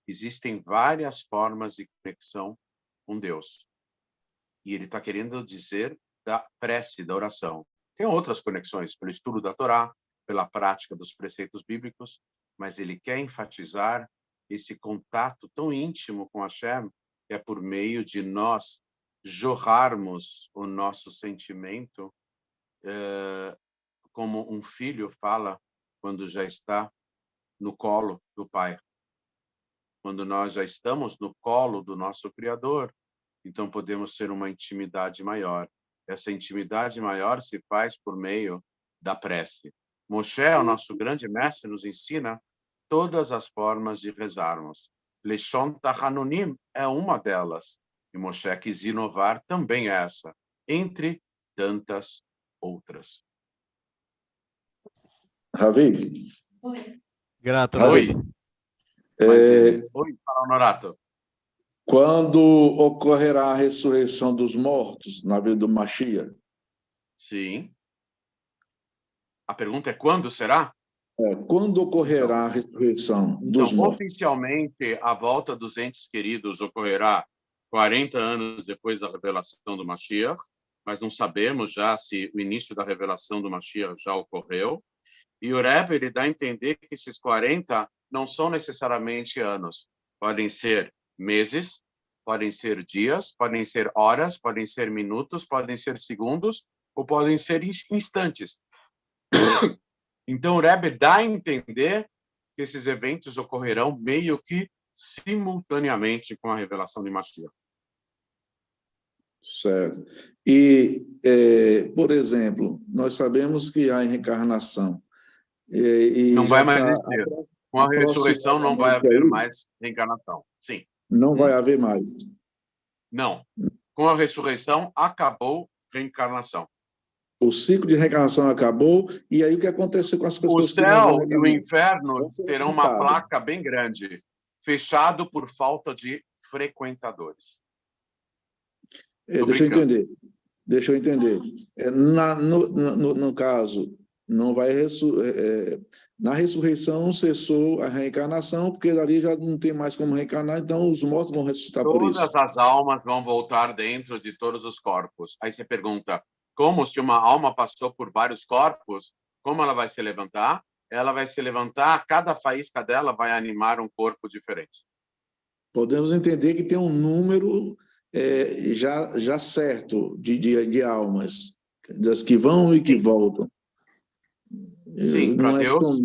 [SPEAKER 1] que existem várias formas de conexão com Deus. E ele está querendo dizer da prece, da oração. Tem outras conexões, pelo estudo da Torá, pela prática dos preceitos bíblicos, mas ele quer enfatizar esse contato tão íntimo com Hashem, que é por meio de nós jorrarmos o nosso sentimento, como um filho fala quando já está no colo do pai. Quando nós já estamos no colo do nosso Criador, então podemos ter uma intimidade maior. Essa intimidade maior se faz por meio da prece. Moshe, o nosso grande mestre, nos ensina todas as formas de rezarmos. Leshon Tahanunim é uma delas. E Moshe quis inovar também essa, entre tantas outras.
[SPEAKER 5] Ravi?
[SPEAKER 8] Grato,
[SPEAKER 1] Oi. Oi, fala, Honorato.
[SPEAKER 5] Quando ocorrerá a ressurreição dos mortos na vida do Mashiach?
[SPEAKER 1] Sim. A pergunta é quando será?
[SPEAKER 5] Quando ocorrerá a ressurreição dos mortos?
[SPEAKER 1] Oficialmente, a volta dos entes queridos ocorrerá 40 anos depois da revelação do Mashiach, mas não sabemos já se o início da revelação do Mashiach já ocorreu. E o Rebbe, ele dá a entender que esses 40 não são necessariamente anos. Podem ser meses, podem ser dias, podem ser horas, podem ser minutos, podem ser segundos, ou podem ser instantes. Então, o Rebbe dá a entender que esses eventos ocorrerão meio que simultaneamente com a revelação de Mashiach.
[SPEAKER 5] Certo. E, por exemplo, nós sabemos que há reencarnação.
[SPEAKER 1] Não vai mais existir. Com a ressurreição não vai haver mais reencarnação. Sim.
[SPEAKER 5] Não vai haver mais.
[SPEAKER 1] Não. Com a ressurreição, acabou reencarnação.
[SPEAKER 5] O ciclo de reencarnação acabou, e aí o que aconteceu com as pessoas?
[SPEAKER 1] O céu e o inferno terão uma placa bem grande, fechado por falta de frequentadores.
[SPEAKER 5] Deixa eu entender. No caso, não vai na ressurreição cessou a reencarnação, porque dali já não tem mais como reencarnar, então os mortos vão ressuscitar por isso.
[SPEAKER 1] Todas as almas vão voltar dentro de todos os corpos. Aí você pergunta, como se uma alma passou por vários corpos, como ela vai se levantar? Ela vai se levantar, cada faísca dela vai animar um corpo diferente.
[SPEAKER 5] Podemos entender que tem um número já certo de almas, das que vão e que voltam.
[SPEAKER 1] Sim, para Deus,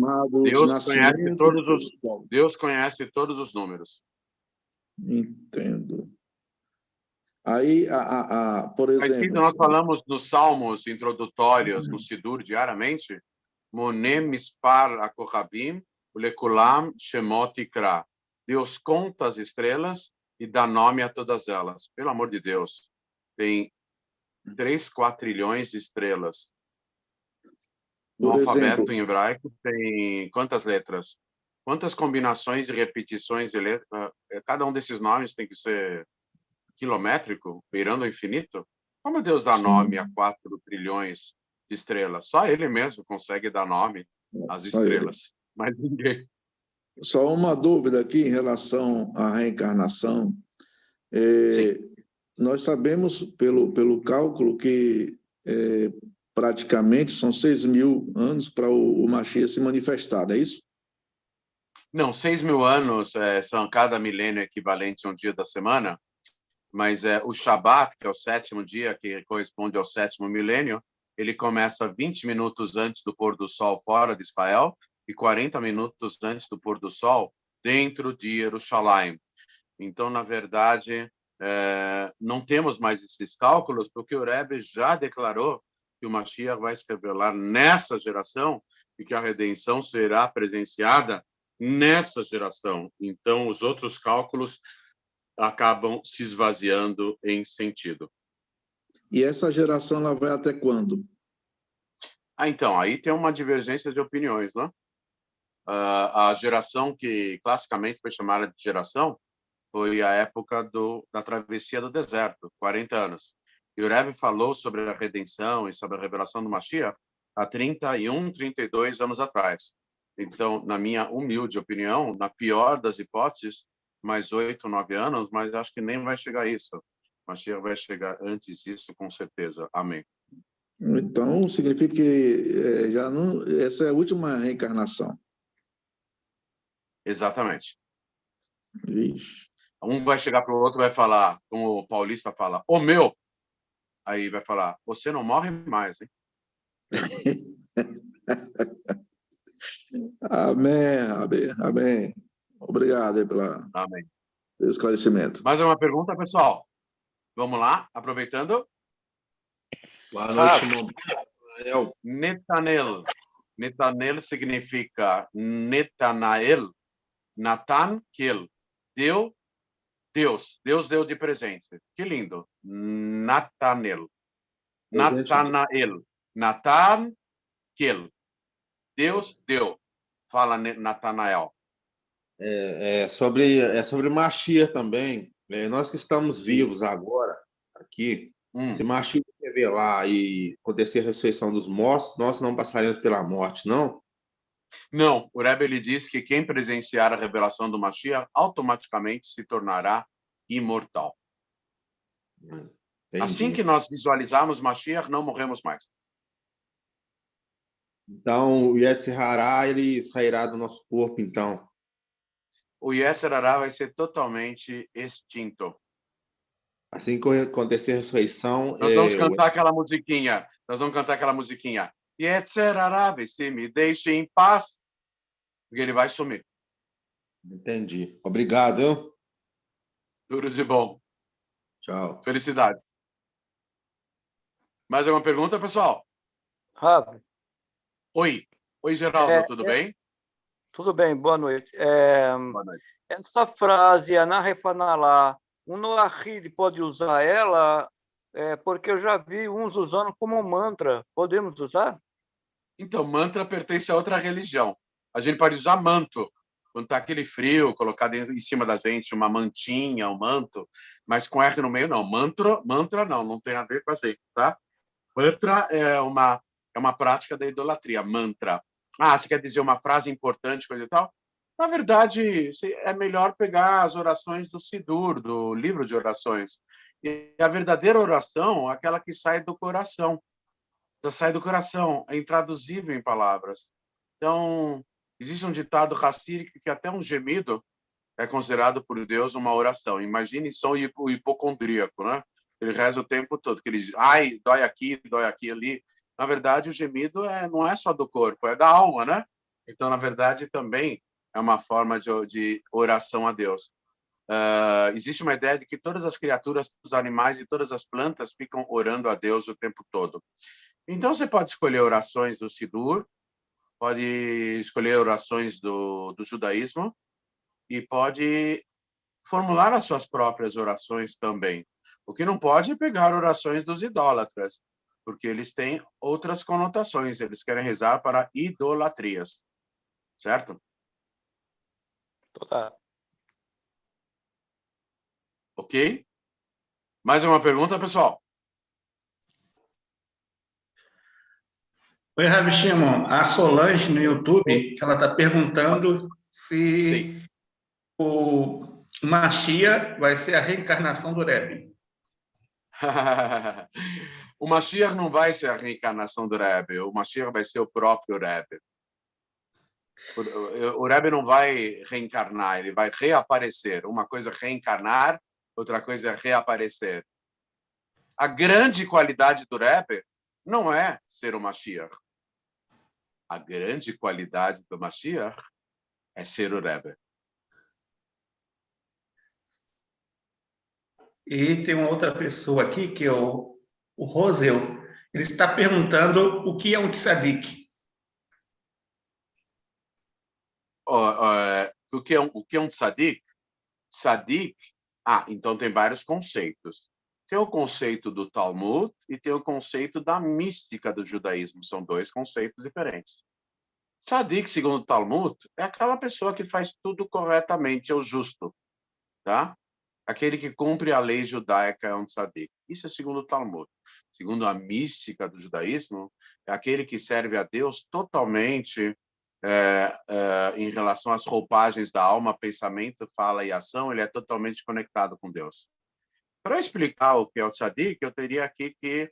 [SPEAKER 1] Deus conhece todos os números.
[SPEAKER 5] Entendo. Aí, por exemplo...
[SPEAKER 1] Nós falamos nos salmos introdutórios, no Sidur, diariamente, Monem mispar akohavim, ulekulam shemot ikra. Deus conta as estrelas e dá nome a todas elas. Pelo amor de Deus, tem 3 quatrilhões de estrelas. No alfabeto em hebraico tem quantas letras? Quantas combinações e repetições de letras? Cada um desses nomes tem que ser quilométrico, beirando o infinito? Como Deus dá nome a 4 trilhões de estrelas? Só Ele mesmo consegue dar nome às estrelas, mas ninguém.
[SPEAKER 5] Só uma dúvida aqui em relação à reencarnação. Nós sabemos, pelo cálculo, que praticamente são 6.000 anos para o Mashiach se manifestar, é isso?
[SPEAKER 1] Não, 6.000 anos são cada milênio equivalente a um dia da semana, mas o Shabat, que é o 7º dia, que corresponde ao 7º milênio, ele começa 20 minutos antes do pôr do sol fora de Israel e 40 minutos antes do pôr do sol dentro de Jerusalém. Então, na verdade, não temos mais esses cálculos, porque o Rebbe já declarou que o Mashiach vai se revelar nessa geração e que a redenção será presenciada nessa geração. Então, os outros cálculos acabam se esvaziando em sentido.
[SPEAKER 5] E essa geração ela vai até quando?
[SPEAKER 1] Então, aí tem uma divergência de opiniões, né? A geração que classicamente foi chamada de geração foi a época da travessia do deserto, 40 anos. E o Rebbe falou sobre a redenção e sobre a revelação do Mashiach há 31, 32 anos atrás. Então, na minha humilde opinião, na pior das hipóteses, mais 8, 9 anos, mas acho que nem vai chegar a isso. Mashiach vai chegar antes disso, com certeza. Amém.
[SPEAKER 5] Então, significa que já não, essa é a última reencarnação.
[SPEAKER 1] Exatamente.
[SPEAKER 5] Ixi.
[SPEAKER 1] Um vai chegar para o outro e vai falar, como o paulista fala, ô meu! Aí vai falar, você não morre mais, hein?
[SPEAKER 5] Amém, amém. Obrigado aí
[SPEAKER 1] Amém.
[SPEAKER 5] pelo esclarecimento.
[SPEAKER 1] Mais uma pergunta, pessoal? Vamos lá, aproveitando.
[SPEAKER 9] Boa noite, irmão.
[SPEAKER 1] Netanel. Netanel significa Netanael, Natan Kel. Deu, Deus. Deus deu de presente. Que lindo. Natanel. Natanael. Natan Kel. Deus deu. Fala Natanael.
[SPEAKER 9] É sobre Mashiach também. Nós que estamos vivos agora, aqui, se Mashiach revelar e acontecer a ressurreição dos mortos, nós não passaremos pela morte, não?
[SPEAKER 1] Não, o Rebbe ele diz que quem presenciar a revelação do Mashiach automaticamente se tornará imortal.
[SPEAKER 9] Entendi.
[SPEAKER 1] Assim que nós visualizarmos Mashiach, não morremos mais.
[SPEAKER 9] Então, o Yetzer Hará, ele sairá do nosso corpo, então.
[SPEAKER 1] O Yetzer Hará vai ser totalmente extinto.
[SPEAKER 9] Assim que acontecer a ressurreição...
[SPEAKER 1] Nós vamos cantar aquela musiquinha. Yetzer Hará, se me deixe em paz. Porque ele vai sumir.
[SPEAKER 9] Entendi. Obrigado.
[SPEAKER 1] Tudo de bom.
[SPEAKER 9] Tchau.
[SPEAKER 1] Felicidades. Mais alguma pergunta, pessoal?
[SPEAKER 10] Rabi.
[SPEAKER 1] Oi. Oi, Geraldo. Tudo bem?
[SPEAKER 10] Tudo bem. Boa noite.
[SPEAKER 1] Boa noite.
[SPEAKER 10] Essa frase, Anarefanalá, um Noahide pode usar ela, porque eu já vi uns usando como mantra. Podemos usar?
[SPEAKER 1] Então, mantra pertence a outra religião. A gente pode usar manto. Quando está aquele frio, colocar em cima da gente uma mantinha, um manto, mas com R no meio, não. Mantra não tem a ver com a gente, tá? Mantra é uma prática da idolatria, mantra. Ah, você quer dizer uma frase importante, coisa e tal? Na verdade, é melhor pegar as orações do Sidur, do livro de orações. E a verdadeira oração é aquela que sai do coração. Sai do coração, é intraduzível em palavras. Então, existe um ditado racírico que até um gemido é considerado por Deus uma oração. Imagine só o hipocondríaco, né? Ele reza o tempo todo, que ele diz, ai, dói aqui ali. Na verdade, o gemido não é só do corpo, é da alma, né? Então, na verdade, também é uma forma de oração a Deus. Existe uma ideia de que todas as criaturas, os animais e todas as plantas ficam orando a Deus o tempo todo. Então, você pode escolher orações do Sidur, pode escolher orações do judaísmo e pode formular as suas próprias orações também. O que não pode é pegar orações dos idólatras, porque eles têm outras conotações, eles querem rezar para idolatrias, certo?
[SPEAKER 10] Total.
[SPEAKER 1] Ok? Mais uma pergunta, pessoal?
[SPEAKER 11] Oi, Rabi Shimon. A Solange, no YouTube, ela está perguntando se o Mashiach vai ser a reencarnação do Rebbe.
[SPEAKER 1] O Mashiach não vai ser a reencarnação do Rebbe, o Mashiach vai ser o próprio Rebbe. O Rebbe não vai reencarnar, ele vai reaparecer. Uma coisa é reencarnar, outra coisa é reaparecer. A grande qualidade do Rebbe não é ser o Mashiach. A grande qualidade do Mashiach é ser o Rebbe.
[SPEAKER 11] E tem uma outra pessoa aqui, que é o Rosel. Ele está perguntando o que é um tzadik.
[SPEAKER 1] O que é um tzadik? Tzadik, então tem vários conceitos. Tem o conceito do Talmud e tem o conceito da mística do judaísmo. São dois conceitos diferentes. Tzadik, segundo o Talmud, é aquela pessoa que faz tudo corretamente, é o justo, tá? Aquele que cumpre a lei judaica é um tzadik. Isso é segundo o Talmud. Segundo a mística do judaísmo, é aquele que serve a Deus totalmente em relação às roupagens da alma, pensamento, fala e ação, ele é totalmente conectado com Deus. Para explicar o que é o tzadik, eu teria aqui que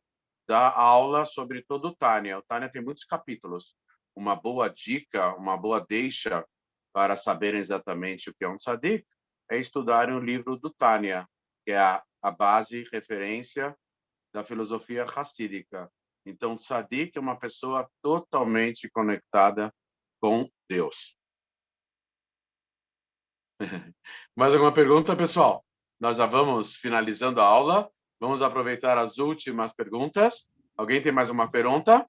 [SPEAKER 1] dar aula sobre todo o Tânia. O Tânia tem muitos capítulos. Uma boa dica, uma boa deixa para saberem exatamente o que é um tzadik é estudarem o livro do Tânia, que é a base, referência da filosofia hassídica. Então, tzadik é uma pessoa totalmente conectada com Deus. Mais alguma pergunta, pessoal? Nós já vamos finalizando a aula. Vamos aproveitar as últimas perguntas. Alguém tem mais uma pergunta?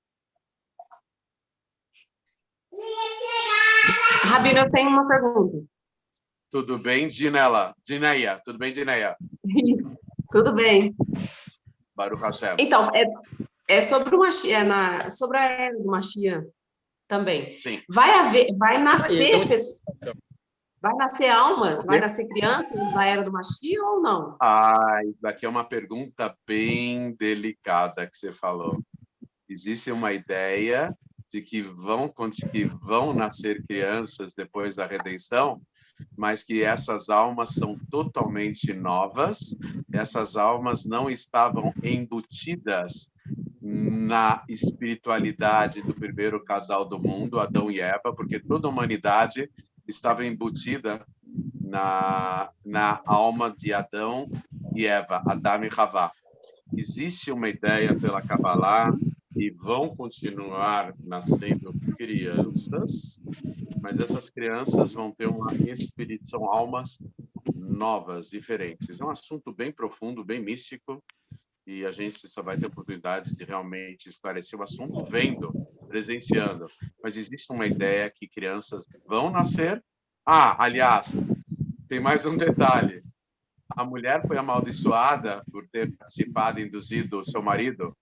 [SPEAKER 12] Rabino, eu tenho uma pergunta.
[SPEAKER 1] Tudo bem, Dineia? Tudo bem, Dineia?
[SPEAKER 12] Tudo bem.
[SPEAKER 1] Baruch Hashem.
[SPEAKER 12] Então, é sobre o Mashiach, sobre a era do Mashiach também.
[SPEAKER 1] Sim.
[SPEAKER 12] Vai nascer almas, vai nascer crianças na era do Mashiach ou não?
[SPEAKER 1] Isso daqui é uma pergunta bem delicada que você falou. Existe uma ideia de que vão nascer crianças depois da redenção, mas que essas almas são totalmente novas, essas almas não estavam embutidas na espiritualidade do primeiro casal do mundo, Adão e Eva, porque toda a humanidade estava embutida na alma de Adão e Eva, Adão e Havá. Existe uma ideia pela Kabbalah e vão continuar nascendo crianças, mas essas crianças vão ter são almas novas, diferentes. É um assunto bem profundo, bem místico, e a gente só vai ter oportunidade de realmente esclarecer o assunto vendo, presenciando. Mas existe uma ideia que crianças vão nascer. Aliás, tem mais um detalhe. A mulher foi amaldiçoada por ter participado e induzido o seu marido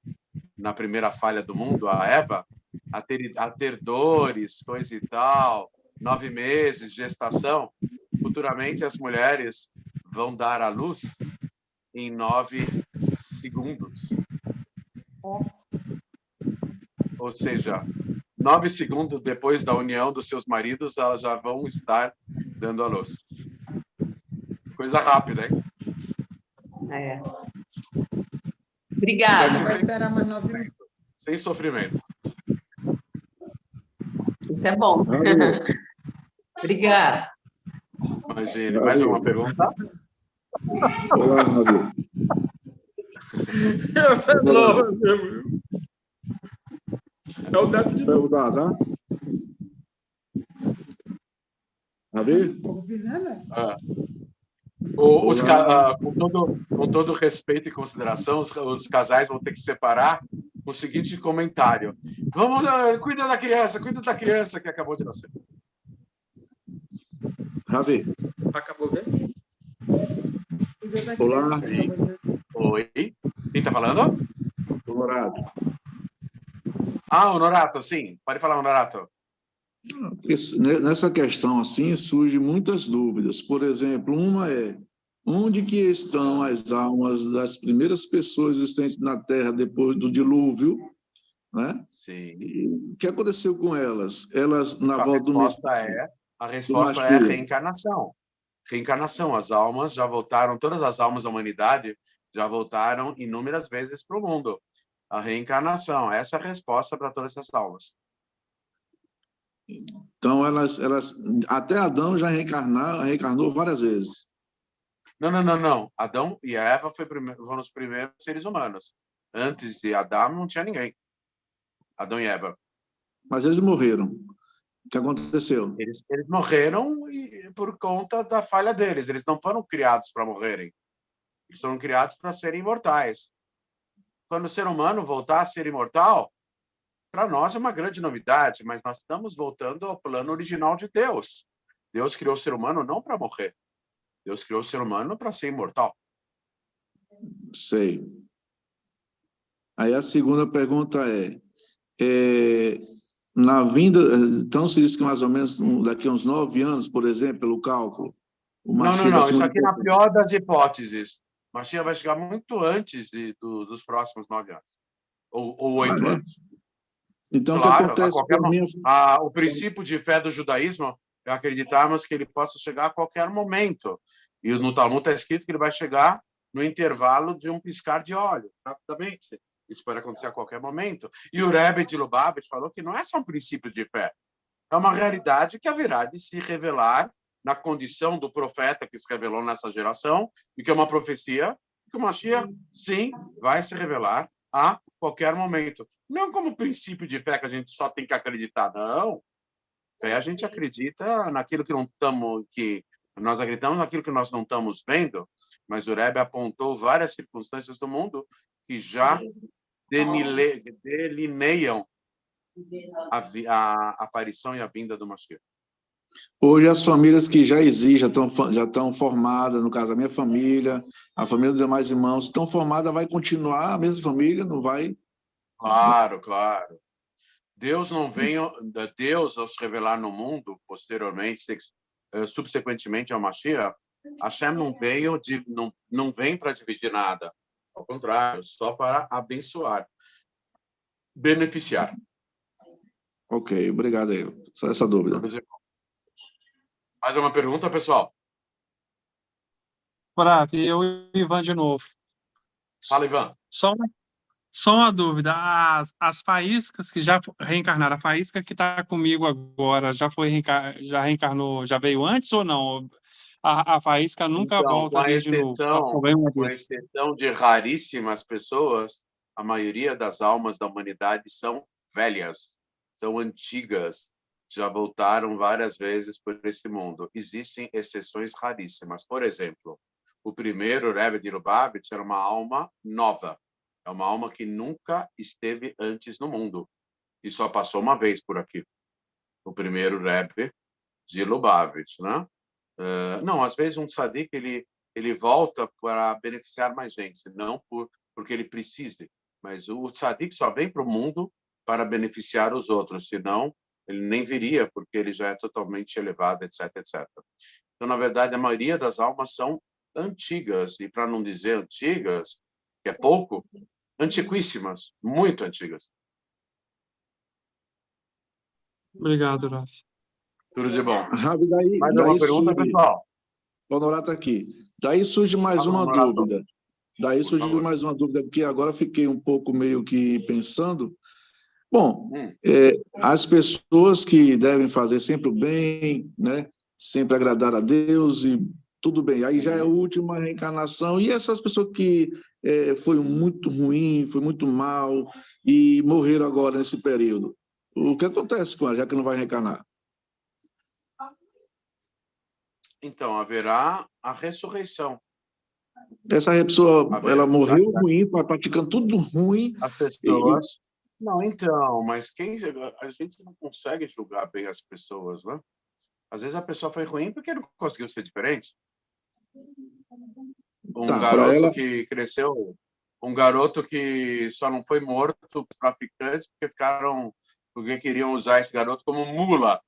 [SPEAKER 1] na primeira falha do mundo, a Eva, a ter dores, coisa e tal, 9 meses de gestação. Futuramente, as mulheres vão dar à luz em 9 segundos. Ou seja, 9 segundos depois da união dos seus maridos, elas já vão estar dando à luz. Coisa rápida, hein?
[SPEAKER 12] Obrigada.
[SPEAKER 1] Vai esperar mais 9 minutos. Sem sofrimento.
[SPEAKER 12] Isso é bom. Obrigada.
[SPEAKER 1] Imagine. Mais uma pergunta?
[SPEAKER 5] Olá, Rabi.
[SPEAKER 3] Essa é nova, meu. É o Neto de novo.
[SPEAKER 5] Perguntar, tá? Rabi?
[SPEAKER 1] Com todo respeito e consideração, os casais vão ter que separar com o seguinte comentário. Cuida da criança que acabou de nascer.
[SPEAKER 5] Rabi.
[SPEAKER 3] Acabou de ver?
[SPEAKER 5] Olá.
[SPEAKER 1] Oi. Quem está falando?
[SPEAKER 5] Honorato.
[SPEAKER 1] Honorato, sim. Pode falar, Honorato.
[SPEAKER 5] Nessa questão, assim, surgem muitas dúvidas. Por exemplo, uma é, onde que estão as almas das primeiras pessoas existentes na Terra depois do dilúvio? Né?
[SPEAKER 1] Sim.
[SPEAKER 5] E o que aconteceu com elas? Elas, na volta do
[SPEAKER 1] A resposta é reencarnação. Reencarnação. As almas já voltaram, todas as almas da humanidade já voltaram inúmeras vezes para o mundo. A reencarnação, essa é a resposta para todas essas almas.
[SPEAKER 5] Então, elas até Adão já reencarnou várias vezes.
[SPEAKER 1] Não. Adão e Eva foram os primeiros seres humanos. Antes de Adão, não tinha ninguém. Adão e Eva.
[SPEAKER 5] Mas eles morreram. O que aconteceu?
[SPEAKER 1] Eles morreram por conta da falha deles. Eles não foram criados para morrerem. Eles foram criados para serem imortais. Quando o ser humano voltar a ser imortal, para nós é uma grande novidade, mas nós estamos voltando ao plano original de Deus. Deus criou o ser humano não para morrer. Deus criou o ser humano para ser imortal.
[SPEAKER 5] Sei. Aí a segunda pergunta na vinda, então se diz que mais ou menos daqui a uns 9 anos, por exemplo, pelo cálculo.
[SPEAKER 1] Não. Isso aqui é na pior das hipóteses. Mashiach vai chegar muito antes dos próximos 9 anos. Ou 8 anos.
[SPEAKER 5] Então,
[SPEAKER 1] claro,
[SPEAKER 5] o que acontece
[SPEAKER 1] o princípio de fé do judaísmo é acreditarmos que ele possa chegar a qualquer momento. E no Talmud está escrito que ele vai chegar no intervalo de um piscar de olhos, rapidamente. Isso pode acontecer a qualquer momento. E o Rebbe de Lubavitch falou que não é só um princípio de fé, é uma realidade que haverá de se revelar na condição do profeta que se revelou nessa geração, e que é uma profecia, que o Mashiach, sim, vai se revelar a qualquer momento. Não como princípio de fé que a gente só tem que acreditar, não. Fé, a gente acredita naquilo que não estamos, que nós acreditamos naquilo que nós não estamos vendo, mas o Rebbe apontou várias circunstâncias do mundo que já delineiam a aparição e a vinda do Mashiach.
[SPEAKER 5] Hoje, as famílias que já existem, já estão formadas, no caso, a minha família, a família dos demais irmãos, estão formadas, vai continuar a mesma família, não vai?
[SPEAKER 1] Claro, claro. Deus não veio, Deus, ao se revelar no mundo, posteriormente, subsequentemente ao Mashiach, Hashem não vem para dividir nada. Ao contrário, só para abençoar, beneficiar.
[SPEAKER 5] Ok, obrigado aí. Só essa dúvida.
[SPEAKER 1] Mais uma pergunta, pessoal?
[SPEAKER 4] Bravo, eu e o Ivan de novo.
[SPEAKER 1] Fala, Ivan.
[SPEAKER 4] Só uma dúvida. As faíscas que já reencarnaram, a faísca que está comigo agora, já reencarnou, já veio antes ou não? A faísca nunca
[SPEAKER 1] Então,
[SPEAKER 4] volta desde novo.
[SPEAKER 1] Com exceção de raríssimas pessoas, a maioria das almas da humanidade são velhas, são antigas, já voltaram várias vezes por esse mundo. Existem exceções raríssimas. Por exemplo, o primeiro Rebbe de Lubavitch era uma alma nova. É uma alma que nunca esteve antes no mundo e só passou uma vez por aqui. O primeiro Rebbe de Lubavitch, né? Não, às vezes um tzadik ele volta para beneficiar mais gente, não porque ele precise, mas o tzadik só vem para o mundo para beneficiar os outros, senão ele nem viria, porque ele já é totalmente elevado, etc, etc. Então, na verdade, a maioria das almas são antigas, e para não dizer antigas, que é pouco, antiquíssimas, muito antigas.
[SPEAKER 4] Obrigado, Raf.
[SPEAKER 1] Tudo de bom.
[SPEAKER 5] Rabi,
[SPEAKER 1] Mais uma pergunta, pessoal?
[SPEAKER 5] O Honorato está aqui. Daí surge mais uma dúvida. Mais uma dúvida, porque agora fiquei um pouco meio que pensando. Bom, as pessoas que devem fazer sempre o bem, né? Sempre agradar a Deus e tudo bem. Aí já é a última reencarnação. E essas pessoas que foi muito ruim, foi muito mal e morreram agora nesse período. O que acontece com ela, já que não vai reencarnar?
[SPEAKER 1] Então, haverá a ressurreição.
[SPEAKER 5] Essa pessoa, ela morreu ruim, praticando tudo ruim.
[SPEAKER 1] As pessoas... Não, então, mas a gente não consegue julgar bem as pessoas, né? Às vezes a pessoa foi ruim porque não conseguiu ser diferente. Garoto que cresceu, um garoto que só não foi morto por traficantes porque queriam usar esse garoto como mula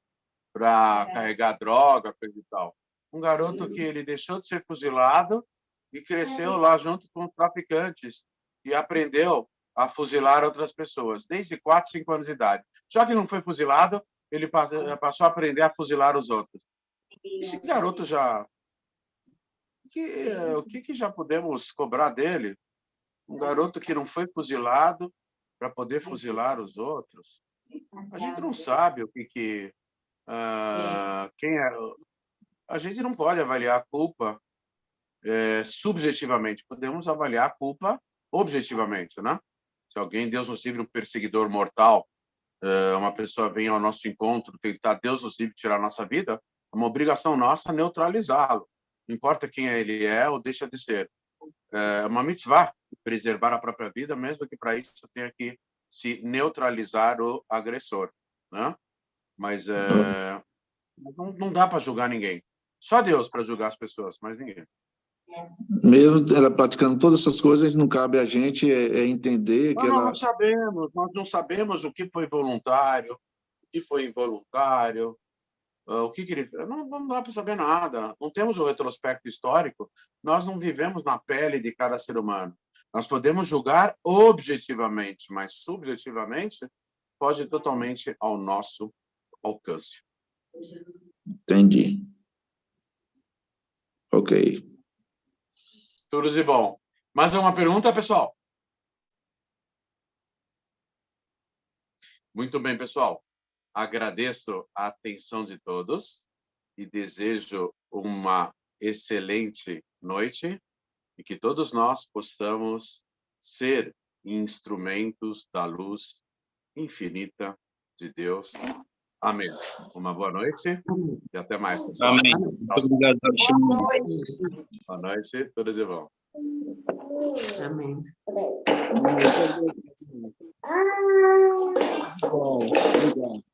[SPEAKER 1] para carregar droga, coisa e tal. Um garoto que ele deixou de ser fuzilado e cresceu lá junto com os traficantes e aprendeu a fuzilar outras pessoas, desde 4, 5 anos de idade. Já que não foi fuzilado, ele passou a aprender a fuzilar os outros. Esse garoto já... O que já podemos cobrar dele? Um garoto que não foi fuzilado para poder fuzilar os outros? A gente não sabe quem é... A gente não pode avaliar a culpa subjetivamente. Podemos avaliar a culpa objetivamente, né? Se alguém, Deus nos livre, um perseguidor mortal, uma pessoa vem ao nosso encontro tentar, Deus nos livre, tirar a nossa vida, é uma obrigação nossa neutralizá-lo. Não importa quem ele é ou deixa de ser. É uma mitzvah preservar a própria vida, mesmo que para isso tenha que se neutralizar o agressor, né? Mas não dá para julgar ninguém. Só Deus para julgar as pessoas, mas ninguém.
[SPEAKER 5] Mesmo ela praticando todas essas coisas, não cabe a gente entender que ela...
[SPEAKER 1] Nós não sabemos o que foi voluntário, o que foi involuntário, o que ele... Não dá para saber nada. Não temos o retrospecto histórico, nós não vivemos na pele de cada ser humano. Nós podemos julgar objetivamente, mas subjetivamente pode ir totalmente ao nosso alcance.
[SPEAKER 5] Entendi. Ok.
[SPEAKER 1] Tudo de bom. Mais uma pergunta, pessoal? Muito bem, pessoal. Agradeço a atenção de todos e desejo uma excelente noite e que todos nós possamos ser instrumentos da luz infinita de Deus. Amém. Uma boa noite e até mais, pessoal.
[SPEAKER 2] Amém. Muito obrigado.
[SPEAKER 1] Boa noite, tudo de bom.
[SPEAKER 12] Amém.
[SPEAKER 7] Bom, obrigado.